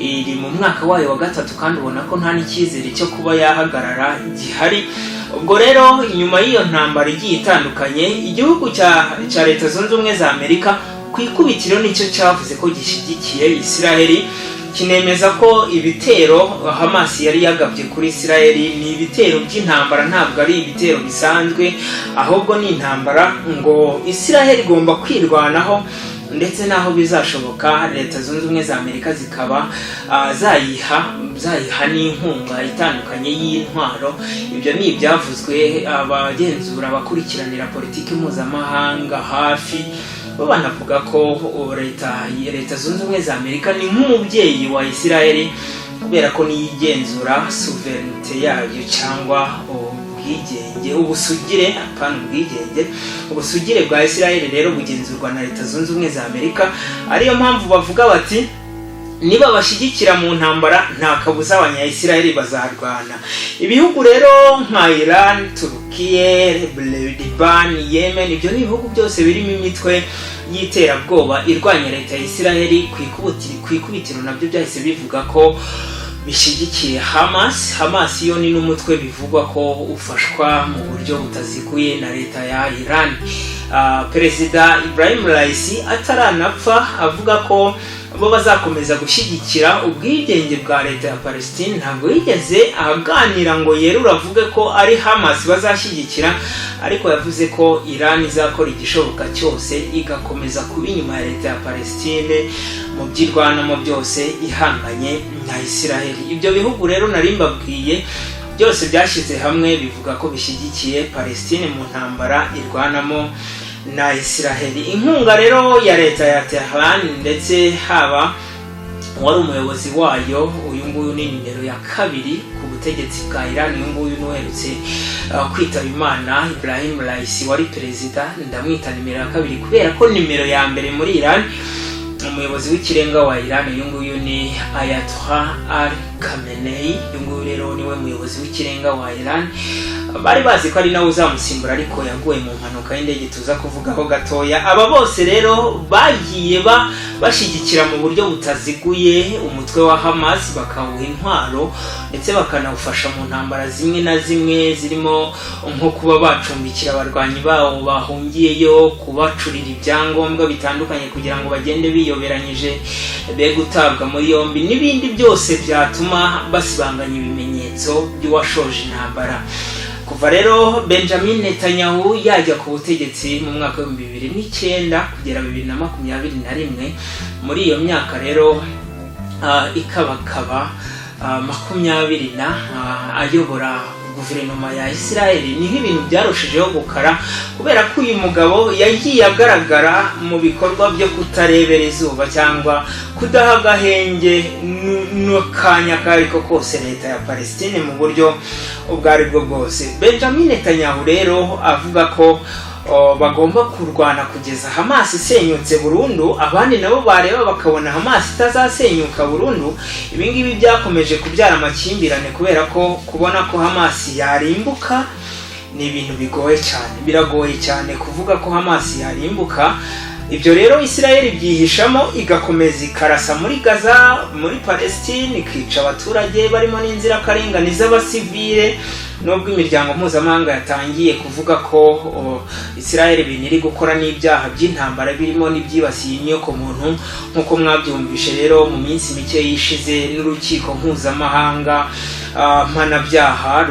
iri mu mwaka wayo wa 3, kandi ubona ko nta n'icyizere cyo kuba yahagarara gihari. Ubwo rero inyuma y'iyo ntambara igiye itandukanye, igihugu cya Leta Zunze Ubumwe za Amerika ku ikubitiro nicyo cyavuze ko gishyigikiye Israel, kinemeza ko ibitero Hamas yari yagabye kuri Israel ni ibitero by'intambara, ntabwo ari ibitero bisanzwe, ahubwo ni intambara ngo Israel igomba kwirwanaho, ndetse naho bizashoboka Leta Zunze Ubumwe za Amerika zikaba zayiha n'inkunga itandukanye y'intwaro. Ibyo ni ibyavuzwe abagenzura abakurikiranira politiki mpuzamahanga hafi, banavuga ko Leta Zunze Ubumwe za Amerika ni nk'umubyeyi wa Israel, kubera ko niyigenzura sovereignty yayo cyangwa ubwigenge ubusugire ubusugire bwa Israel rero bugenzurwa na Leta Zunze Ubumwe za Amerika. Ariyo mpamvu bavuga bati niba bashyigikira mu ntambara nta kabuza abanya-Israel bazarwana. Ibihugu rero nka Iran, Turkiye, Liban, Yemen, ibyo ni ibihugu byose birimo imitwe y'iterabwoba irwanya Leta ya Israel ku ikubitiro nabyo byahise bivuga ko bishyigikiye Hamas yo ni n'umutwe bivugwa ko ufashwa mu buryo butaziguye na Leta ya Iran. Perezida Ibrahim Raisi ataranapfa avuga ko bo bazakomeza gushyigikira ubwigenge bwa Leta ya Palestine. Ntabwo yigeze aganira ngo yerura avuge ko ari Hamas bazashyigikira, ariko yavuze ko Iran izakora igishoboka cyose igakomeza kuba inyuma ya Leta ya Palestine mu byirwanamo byose ihanganye na Israel. Ibyo bihugu rero nari mbabwiye byose byashyize hamwe bivuga ko bishyigikiye Palestine mu ntambara irwanamo na Israel. Inkunga rero ya Leta ya Tehran ndetse haba wari umuyobozi wayo, uyu nguyu ni nimero ya 2 ku butegetsi bwa Iran. Uyu nguyu nuherutse kwitaba Imana, Ibrahim Raisi wari perezida, ndamwita nimero ya 2 kubera ko nimero ya mbere muri Iran, umuyobozi w'ikirenga wa Iran, uyu nguyu ni Ayatollah Ali Khamenei. Uyu nguyu rero niwe muyobozi w'ikirenga wa Iran. Bari bazi ko ari nawe uzamusimbura, ariko yaguye mu mpanuka y'indege tuza kuvugaho gatoya. Aba bose rero bagiye bashyigikira mu buryo butaziguye umutwe wa Hamas, bakawuha intwaro ndetse bakanawufasha mu ntambara zimwe na zimwe zirimo nko kuba bacumbikira abarwanyi bawo bahungiyeyo, kubacurira ibyangombwa bitandukanye kugira ngo bagende biyoberanyije, be gutabwa muri yombi n'ibindi byose byatuma basibanganya ibimenyetso by'uwashoje intambara. Kuva rero Benjamin Netanyahu yajya ku butegetsi mu mwaka wa 2009 kugera 2021, muri iyo myaka rero ikabakaba 20 ayobora guverinoma ya Israel, niho ibintu byarushijeho gukara kubera ko uyu mugabo yagiye agaragara mu bikorwa byo kutarebera izuba cyangwa kudaha agahenge n'akanya kariko kose Leta ya Palestine mu buryo ubwo aribwo bwose. Benjamin Netanyahu rero avuga ko bagomba kurwana kugeza Hamas isenyutse burundu, abandi nabo bareba bakabona Hamas itazasenyuka burundu. Ibingibi byakomeje kubyara amakimbirane kubera ko kubona ko Hamas yarimbuka ni ibintu bigoye cyane, biragoye cyane kuvuga ko Hamas yarimbuka. Ibyo rero Israel byihishamo igakomeza ikarasa muri Gaza, muri Palestine, ikica abaturage barimo n'inzirakarengane z'abasivile, nubwo imiryango mpuzamahanga yatangiye kuvuga ko Israel biniri gukora n'ibyaha by'intambara birimo n'ibyibasiye inyoko muntu. Nkuko mwabyumvishe rero mu minsi mike yishize n'urukiko mpuzamahanga mpanabyaha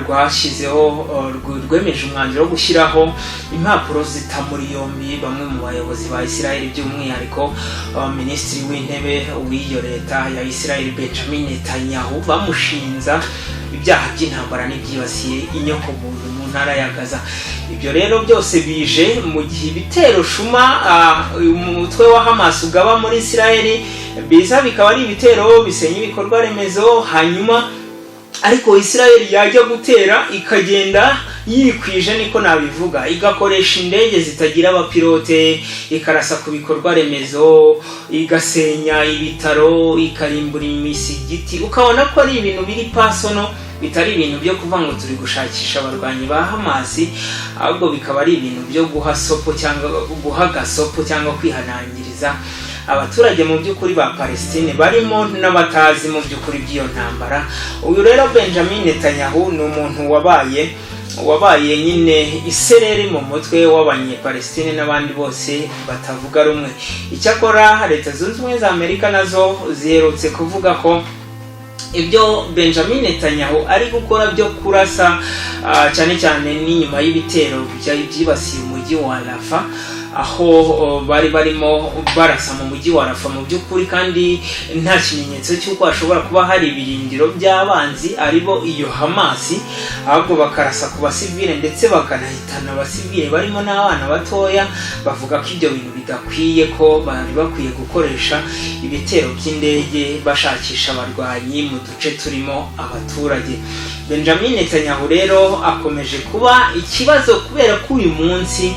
rwemeje umwanzuro wo gushyiraho impapuro zita muri yombi bamwe mu bayobozi ba Israel, by'umwihariko minisitiri w'intebe w'iyo Leta ya Israel Benjamin Netanyahu, bamushinza ibyaha by'intambara n'ibyibasiye inyoko muntu mu ntara ya Gaza. Ibyo rero byose bije mu gihe ibitero shuma umutwe wa Hamas ugaba muri Israel biza bikaba ari ibitero bisenya ibikorwa remezo, hanyuma ariko Israel yajya gutera ikagenda yikwije, niko nabivuga, igakoresha indege zitagira abapilote, ikarasa ku bikorwa remezo, igasenya ibitaro, ikarimbura imisigiti. Ukabona ko ari ibintu biri pasono, bitari ibintu byo kuvuga ngo turi gushakisha abarwanyi ba Hamas, ahubwo bikaba ari ibintu byo guha gasopo cyangwa kwihanangiriza abaturage mu by'ukuri ba Palestine barimo n'abatazi mu by'ukuri by'iyo ntambara. Uyu rero Benjamin Netanyahu ni umuntu wabaye nyine isereri mu mutwe w'abanye-Palestine n'abandi bose batavuga rumwe. Icyakora Leta Zunze Ubumwe za Amerika nazo ziherutse kuvuga ko ibyo Benjamin Netanyahu ari gukora byo kurasa cyane cyane n'inyuma y'ibitero byibasiye umujyi wa Rafah, aho bari barimo barasa mu mujyi wa Rafa mu by'ukuri kandi nta kimenyetso cy'uko hashobora kuba hari ibirindiro by'abanzi aribo iyo Hamas, ahubwo bakarasa ku basivile ndetse bakanahitana abasivile barimo n'abana batoya. Bavuga ko ibyo bintu bidakwiye, ko bari bakwiye gukoresha ibitero by'indege bashakisha abarwanyi mu duce turimo abaturage. Benjamin Netanyahu rero akomeje kuba ikibazo kubera ko uyu munsi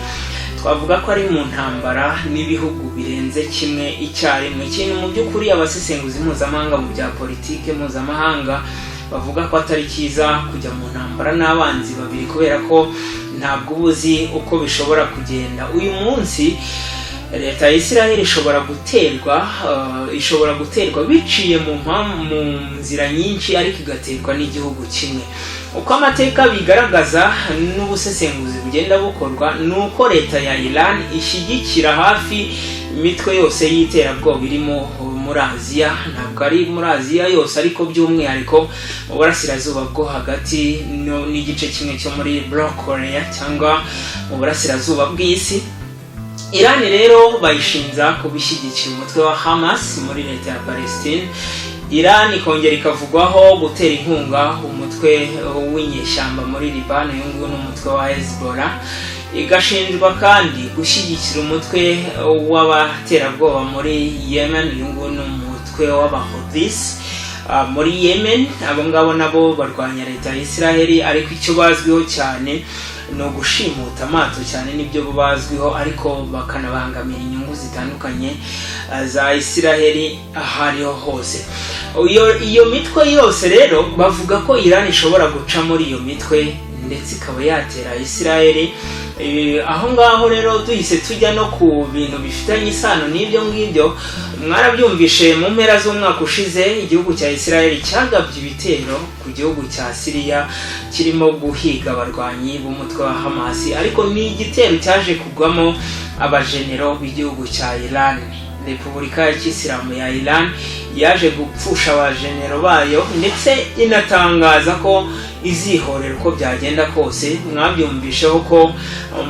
twavuga ko ari mu ntambara n'ibihugu birenze kimwe icyarimwe. Ikintu mu by'ukuri abasesenguzi mpuzamahanga mu bya politike mpuzamahanga bavuga ko atari cyiza kujya mu ntambara n'abanzi babiri, kubera ko ntabwo ubuzi uko bishobora kugenda. Uyu munsi leta ya Israel ishobora guterwa biciye mu nzira nyinshi, ariko igaterwa n'igihugu kimwe. Uko amateka bigaragaza n'ubusesenguzi bugenda bukorwa, nuko leta ya Iran ishyigikira hafi imitwe yose y'iterabwoba irimo muri Aziya. Ntabwo ari muri Aziya yose, ariko by'umwihariko mu burasirazuba bwo hagati n'igice kimwe cyo muri Bloc Korea cyangwa mu burasirazuba bw'isi. Iran rero bayishinza kubishyigikira umutwe wa Hamas muri leta ya Palestine. Iran ikongera ikavugwaho gutera inkunga umutwe w'inyeshyamba muri Liban, uyu nguyu n'umutwe wa Hezbollah. Igashinjwa kandi gushyigikira umutwe w'abaterabwoba muri Yemen, uyu nguyu n'umutwe w'Abahouthis muri Yemen. Abo ngabo nabo barwanya leta ya Israel, ariko icyo bazwiho cyane no gushimuta amato cyane nibyo bazwiho, ariko bakanabangamira inyungu zitandukanye za Israel ahariho hose. Iyo mitwe yose rero bavuga ko Iran ishobora guca muri iyo mitwe ndetse ikaba yatera Israel. Aho ngaho rero duhise tujya no ku bintu bifitanye isano n'ibyo ngibyo. Mwarabyumvishe mu mpera z'umwaka ushize igihugu cya Israel cyagabye ibitero ku gihugu cya Syria kirimo guhiga abarwanyi b'umutwe wa Hamas, ariko ni igitero cyaje kugwamo abajenero b'igihugu cya Iran. Repubulika ya Kisilamu ya Iran yaje gupfusha abajenero bayo ndetse inatangaza ko izihorera uko byagenda kose. Mwabyumvisheho ko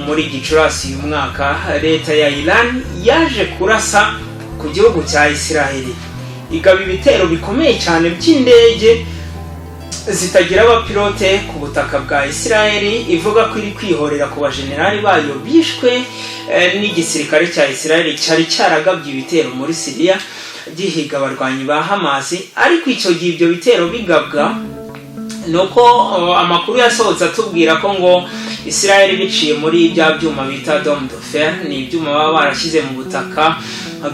muri Gicurasi uyu mwaka leta ya Iran yaje kurasa ku gihugu cya Israel, igaba ibitero bikomeye cyane by'indege zitagira abapilote ku butaka bwa Israel, ivuga ko iri kwihorera ku bajenerali bayo bishwe n'igisirikare cya Israel cyari cyaragabye ibitero muri Syria gihiga abarwanyi ba Hamas. Ariko icyo gihe ibyo bitero bigabwa nuko amakuru yasohotse atubwira ko ngo Israel biciye muri bya byuma bita dome de fer, ni ibyuma baba barashyize mu butaka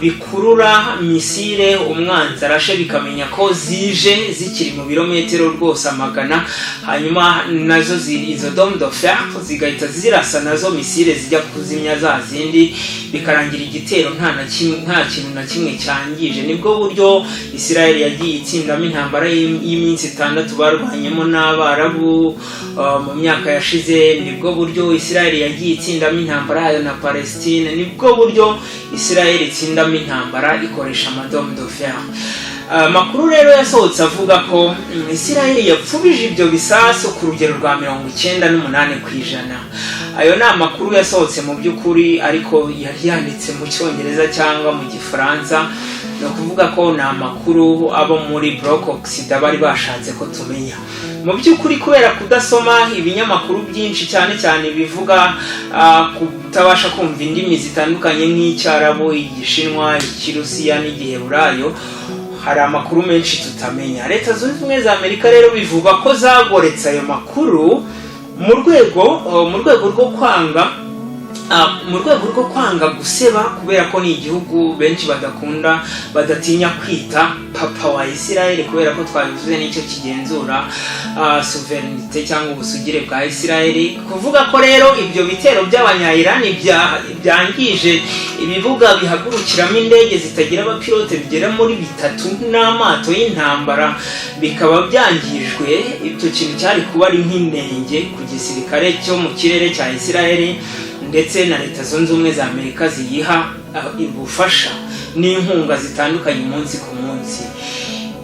bikurura misile umwanzi arashe bikamenya ko zije zikiri mu birometero rwose amagana, hanyuma nazo izo dome de fer zigahita zirasa nazo misile zijya kuzimya za zindi, bikarangira igitero nta kintu na kimwe cyangije. Nibwo buryo Israel yagiye itsindamo intambara y'iminsi 6 barwanyemo n'Abarabu mu myaka yashize. Nibwo buryo Israel yagiye itsindamo intambara yayo na Palestine. Nibwo buryo Israel itsindamo intambara ikoresha amadome de fer. Makuru rero yasohotse avuga ko Israel yapfubije ibyo bisasu ku rugero rwa 98%. Ayo ni amakuru yasohotse mu by'ukuri, ariko yari yanditse mu Cyongereza cyangwa mu Gifaransa. No kuvuga ko na amakuru abo muri Bloc Occident bari bashatse ko tumenya. Mu by'ukuri kubera kudasoma ibinyamakuru byinshi cyane cyane bivuga kutabasha kumva indimi zitandukanye nk'Icyarabu, Igishinwa, Ikirusiya n'Igiheburayo, hari amakuru menshi tutamenya. Leta Zunze Ubumwe za Amerika rero bivuga ko zagoretse ayo makuru mu rwego rwo kwanga guseba, kubera ko ni igihugu benshi badatinya kwita papa wa Israel, kubera ko twabivuze nicyo kigenzura sovereignty cyangwa ubusugire bwa Israel. Kuvuga ko rero ibyo bitero by'abanya-Irani byangije ibibuga bihagurukiramo indege zitagira abapilote bigera muri 3 n'amato y'intambara bikaba byangijwe, ibyo kintu cyari kuba ari nk'inenge ku gisirikare cyo mu kirere cya Israel ndetse na Leta Zunze Ubumwe za Amerika ziyiha ubufasha n'inkunga zitandukanye umunsi ku munsi.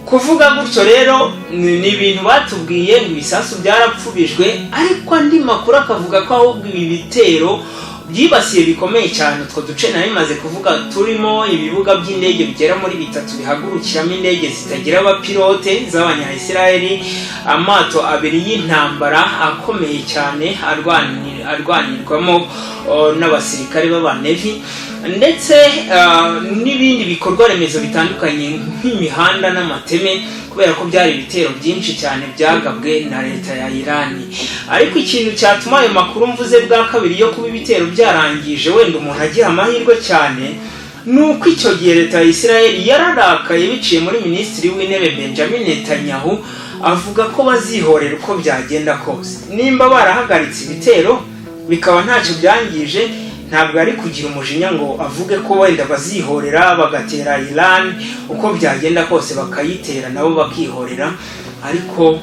Kuvuga gutyo rero ni ibintu batubwiye ngo ibisasu byarapfubijwe, ariko andi makuru akavuga ko ahubwo ibi bitero byibasiye bikomeye cyane utwo duce nari maze kuvuga turimo ibibuga by'indege bigera muri 3 bihagurukiramo indege zitagira abapilote z'abanya-Israeli, amato 2 y'intambara akomeye cyane arwanirwamo n'abasirikare b'abanevi, ndetse n'ibindi bikorwa remezo bitandukanye nk'imihanda n'amateme, kubera ko byari ibitero byinshi cyane byagabwe na leta ya Iran. Ariko ikintu cyatuma ayo makuru mvuze bwa kabiri yo kuba ibitero byarangije wenda umuntu agira amahirwe cyane, nuko icyo gihe leta ya Israel yararakaye biciye muri minisitiri w'intebe Benjamin Netanyahu, avuga ko bazihorera uko byagenda kose. Nimba barahagaritse ibitero bikaba ntacyo byangije, ntabwo ari kugira umujinya ngo avuge ko wenda bazihorera bagatera Iran uko byagenda kose bakayitera nabo bakihorera, ariko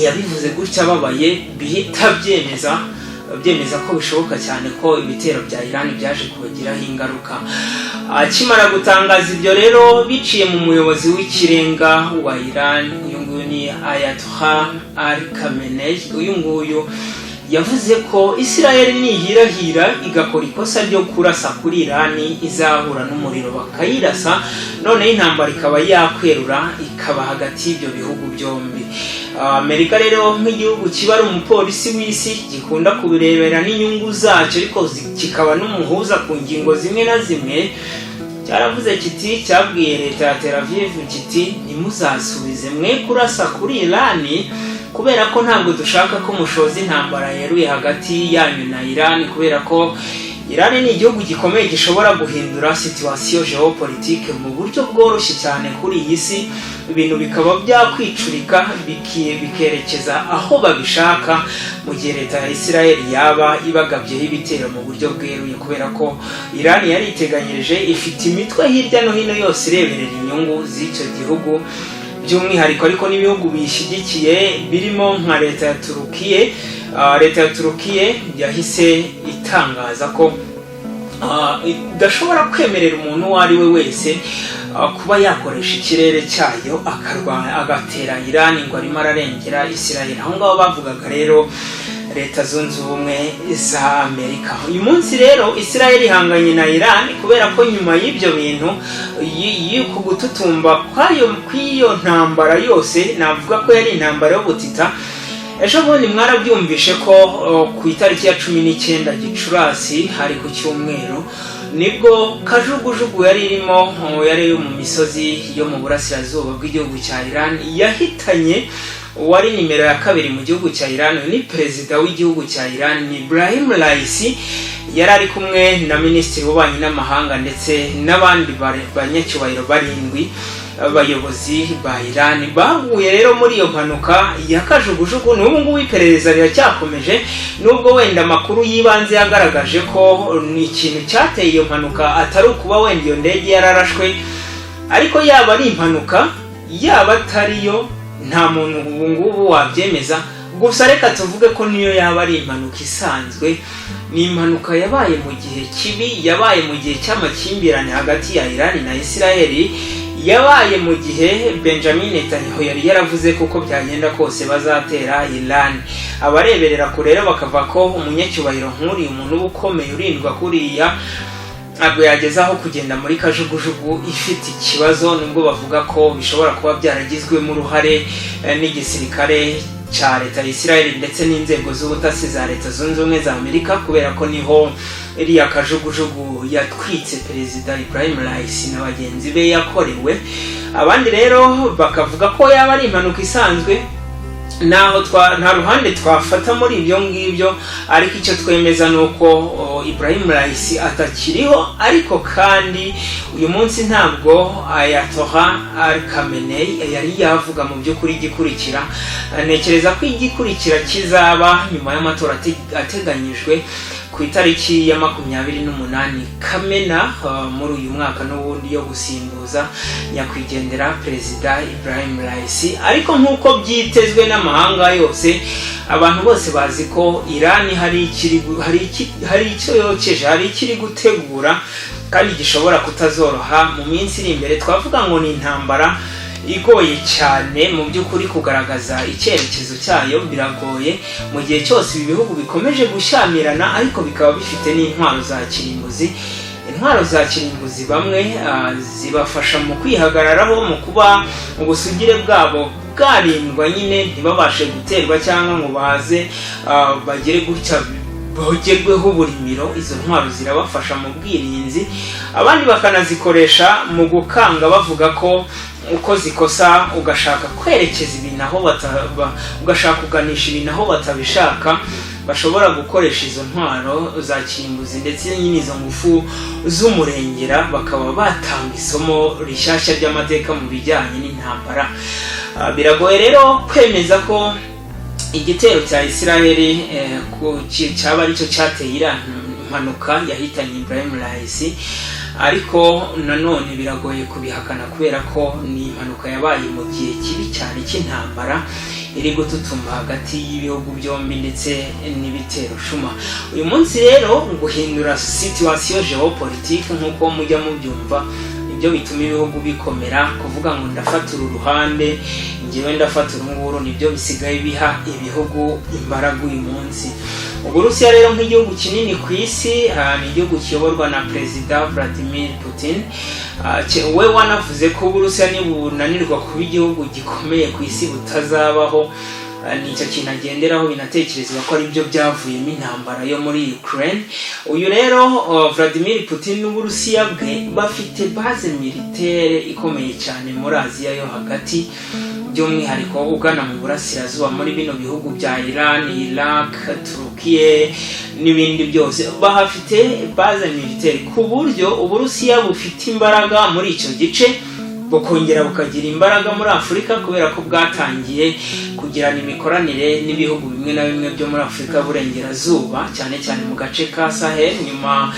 yabivuze gutya babaye bihita byemeza ko bishoboka cyane ko ibitero bya Iran byaje kubagiraho ingaruka. Akimara gutangaza ibyo rero biciye mu muyobozi w'ikirenga wa Iran, uyu nguyu ni Ayatollah Ali Khamenei, uyu nguyu yavuze ko Israel nihirahira igakora ikosa ryo kurasa kuri Iran izahura n'umuriro bakayirasa, none intambara ikaba yakwerura ikaba hagati y'ibyo bihugu byombi. Amerika rero nk'igihugu kiba ari umupolisi w'isi gikunda kubirebera n'inyungu zacyo, ariko kikaba n'umuhuza ku ngingo zimwe na zimwe, cyaravuze kiti, cyabwiye leta ya Tel Aviv kiti ntimuzasubize mwe kurasa kuri Iran, kubera ko ntabwo dushaka ko mushoza intambara yeruye hagati yanyu na Iran, kubera ko Iran ni igihugu gikomeye gishobora guhindura situation geopolitique mu buryo bworoshye cyane kuri iyi si, ibintu bikaba byakwicurika bikerekeza aho babishaka, mu gihe leta ya Israel yaba ibagabyeho ibitero mu buryo bweruye, kubera ko Iran yari iteganyirije ifite imitwe hirya no hino yose ireberera inyungu z'icyo gihugu, by'umwihariko ariko n'ibihugu bishyigikiye birimo nka leta ya Turukiye. Leta ya Turukiye yahise itangaza ko idashobora kwemerera umuntu uwo ari we wese kuba yakoresha ikirere cyayo agatera Iran ngo arimo ararengera Israel. Aho ngaho bavugaga rero leta zunze ubumwe za Amerika. Uyu munsi rero Israel ihanganye na Iran, kubera ko nyuma y'ibyo bintu y'uko gututumba kw'iyo ntambara yose, navuga ko yari intambara yo gutita. Ejo bundi mwarabyumvishe ko ku itariki ya 19 Gicurasi hari ku cyumweru, nibwo kajugujugu yari mu misozi yo mu burasirazuba bw'igihugu cya Iran yahitanye wari nimero ya 2 mu gihugu cya Iran, ni perezida w'igihugu cya Iran Ibrahim Raisi, yari ari kumwe na minisitiri w'ububanyi n'amahanga ndetse n'abandi banyacyubahiro 7 abayobozi ba Iran. Baguye rero muri iyo mpanuka ya kajugujugu. N'ubu ngubu iperereza riracyakomeje, nubwo wenda amakuru yibanze yagaragaje ko ni ikintu cyateye iyo mpanuka atari ukuba wenda iyo ndege yararashwe, ariko yaba ari impanuka yaba atariyo nta muntu ubu ngubu wabyemeza. Gusa reka tuvuge ko niyo yaba ari impanuka isanzwe, ni impanuka yabaye mu gihe kibi, yabaye mu gihe cy'amakimbirane hagati ya Iran na Israel, yabaye mu gihe Benjamin Netanyahu yari yaravuze kuko byagenda kose bazatera Iran. Abareberera kurera bakava ko umunyacyubahiro nk'uri umuntu ukomeye urindwa kuriya ntabwo yagezaho kugenda muri kajugujugu ifite ikibazo, nubwo bavuga ko bishobora kuba byaragizwemo uruhare n'igisirikare cya leta ya Israel ndetse n'inzego z'ubutasi za leta zunze ubumwe za Amerika, kubera ko niho iriya kajugujugu yatwitse perezida Ibrahim Raisi na bagenzi be yakorewe. Abandi rero bakavuga ko yaba ari impanuka isanzwe, naho nta ruhande twafata muri ibyo ngibyo, ariko icyo twemeza nuko Ibrahim Raisi atakiriho. Ariko kandi uyu munsi ntabwo Ayatollah Ali Khamenei yari yavuga mu by'ukuri igikurikira. Ntekereza ko igikurikira kizaba nyuma y'amatora ateganyijwe ku itariki ya 28 Kamena muri uyu mwaka n'ubundi yo gusimbuza nyakwigendera perezida Ibrahim Raisi. Ariko nk'uko byitezwe n'amahanga yose, abantu bose bazi ko Iran hari icyo yokeje, hari ikiri gutegura kandi gishobora kutazoroha mu minsi iri imbere. Twavuga ngo ni intambara igoye cyane mu by'ukuri kugaragaza icyerekezo cyayo, biragoye mu gihe cyose ibi bihugu bikomeje gushyamirana ariko bikaba bifite n'intwaro za kirimbuzi. Intwaro za kirimbuzi bamwe zibafasha mu kwihagararaho, mu kuba ubusugire bwabo bwarindwa nyine ntibabashe guterwa cyangwa ngo baze bagere gutya bogerweho uburimiro. Izo ntwaro zirabafasha mu bwirinzi, abandi bakanazikoresha mu gukanga bavuga ko uko zikosa ugashaka kwerekeza ibintu aho ugashaka kuganisha ibintu aho batabishaka, bashobora gukoresha izo ntwaro za kirimbuzi ndetse nyine izo ngufu z'umurengera, bakaba batanga isomo rishyashya ry'amateka mu bijyanye n'intambara. Biragoye rero kwemeza ko igitero cya Isiraheli cyaba aricyo cyateye iriya mpanuka yahitanye Ibrahim Raisi, ariko nanone biragoye kubihakana kubera ko ni impanuka yabaye mu gihe kibi cyane cy'intambara iri gututumba hagati y'ibihugu byombi ndetse n'ibitero shuma. Uyu munsi rero guhindura situation geopolitique nk'uko mujya mubyumva, ibyo bituma ibihugu bikomera, kuvuga ngo ndafata uruhande ngewe ndafata urunguru, nibyo bisigaye biha ibihugu imbaraga uyu munsi. Uburusiya rero nk'igihugu kinini ku isi, ni igihugu kiyoborwa na Perezida Vladimir Putin. We wanavuze ko Uburusiya nibunanirwa kuba igihugu gikomeye ku isi butazabaho. Nicyo kintu agenderaho, binatekerezwa ko ari byo byavuyemo intambara yo muri Ukraine. Uyu rero Vladimir Putin n'Uburusiya bwe bafite base militaire ikomeye cyane muri Aziya yo hagati, by'umwihariko ugana mu burasirazuba muri bino bihugu bya Iran, Iraq, Turkiye n'ibindi byose. Bahafite base militaire ku buryo Uburusiya bufite imbaraga muri icyo gice, bukongera bukagira imbaraga muri Afurika kubera ko bwatangiye kugirana imikoranire n'ibihugu bimwe na bimwe byo muri Afurika burengerazuba, cyane cyane mu gace ka Sahel nyuma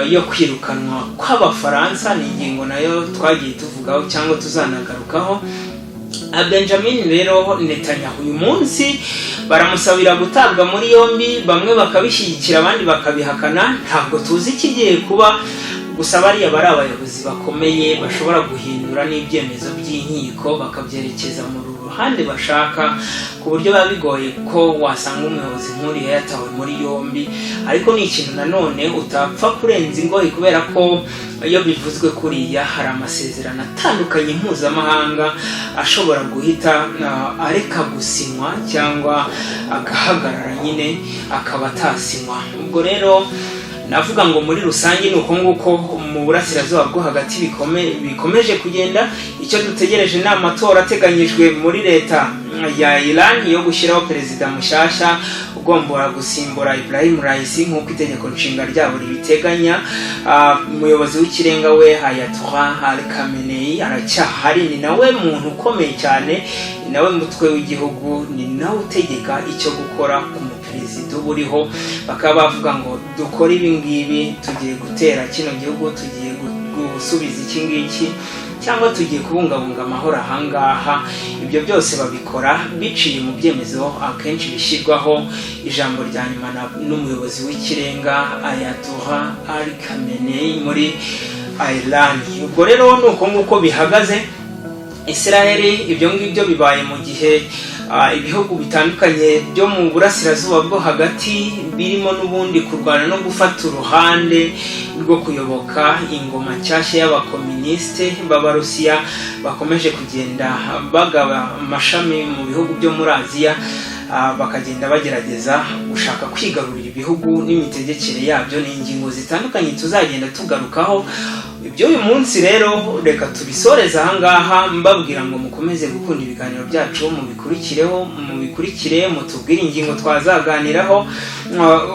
yo kwirukanwa kw'Abafaransa. Ni ingingo nayo twagiye tuvugaho cyangwa tuzanagarukaho. Benjamin rero Netanyahu uyu munsi baramusabira gutabwa muri yombi, bamwe bakabishyigikira abandi bakabihakana, ntabwo tuzi ikigiye kuba. Gusa bariya bari abayobozi bakomeye bashobora guhindura n'ibyemezo by'inkiko bakabyerekeza mu ruhande bashaka, ku buryo biba bigoye ko wasanga umuyobozi nk'uriya yatawe muri yombi. Ariko ni ikintu nanone utapfa kurenza ingoyi kubera ko iyo bivuzwe kuriya hari amasezerano atandukanye mpuzamahanga ashobora guhita areka gusinywa cyangwa agahagarara nyine akaba atasinywa. Ubwo rero navuga ngo muri rusange nuko nguko mu burasirazuba bwo hagati bikomeje kugenda. Icyo dutegereje ni amatora ateganyijwe muri leta ya Iran yo gushyiraho perezida mushasha ugomba gusimbura Ibrahim Raisi nk'uko itegeko nshinga ryabo ribiteganya. Umuyobozi w'ikirenga we Ayatollah Ali Khamenei aracyahari, ni nawe muntu ukomeye cyane, ni nawe mutwe w'igihugu, ni nawe utegeka icyo gukora ku perezida buriho. Bakaba bavuga ngo dukora ibi ngibi, tugiye gutera kino gihugu, tugiye gusubiza iki ngiki, cyangwa tugiye kubungabunga amahoro ahangaha. Ibyo byose babikora biciye mu byemezo akenshi bishyirwaho ijambo rya nyuma n'umuyobozi w'ikirenga Ayatollah Ali Khamenei muri Iran. Ubwo rero nuko nguko bihagaze. Isiraheli ibyo ngibyo bibaye mu gihe ibihugu bitandukanye byo mu burasirazuba bwo hagati birimo n'ubundi kurwana no gufata uruhande rwo kuyoboka ingoma nshyashya y'abakomunisite b'Abarusiya bakomeje kugenda bagaba amashami mu bihugu byo muri Aziya, bakagenda bagerageza gushaka kwigarurira ibihugu n'imitegekere yabyo. Ni ingingo zitandukanye tuzagenda tugarukaho. Ibyo uyu munsi rero reka tubisoreze ahangaha, mbabwira ngo mukomeze gukunda ibiganiro byacu, mubikurikire mutubwire ingingo twazaganiraho.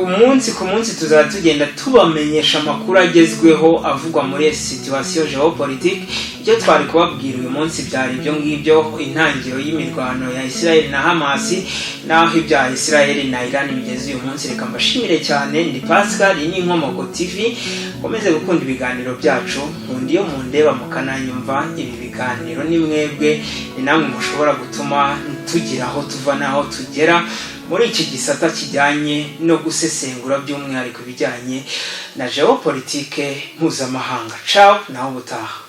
Umunsi ku munsi tuzaba tugenda tubamenyesha amakuru agezweho avugwa muri situation geopolitique. Ibyo twari kubabwira uyu munsi byari ibyo ngibyo, intangiriro y'imirwano ya Israel na Hamas, naho ibya Israel na Iran bigeze uyu munsi. Reka mbashimire cyane. Ndi Pascal, ni Inkomoko TV. Komeze gukunda ibiganiro byacu, nkundiyo mundeba mukananyumva. Ibi biganiro ni mwebwe, ni namwe mushobora gutuma tugira aho tuva naho tugera muri iki gisata kijyanye no gusesengura by'umwihariko bijyanye na geopolitique mpuzamahanga. Ciao, naho ubutaha.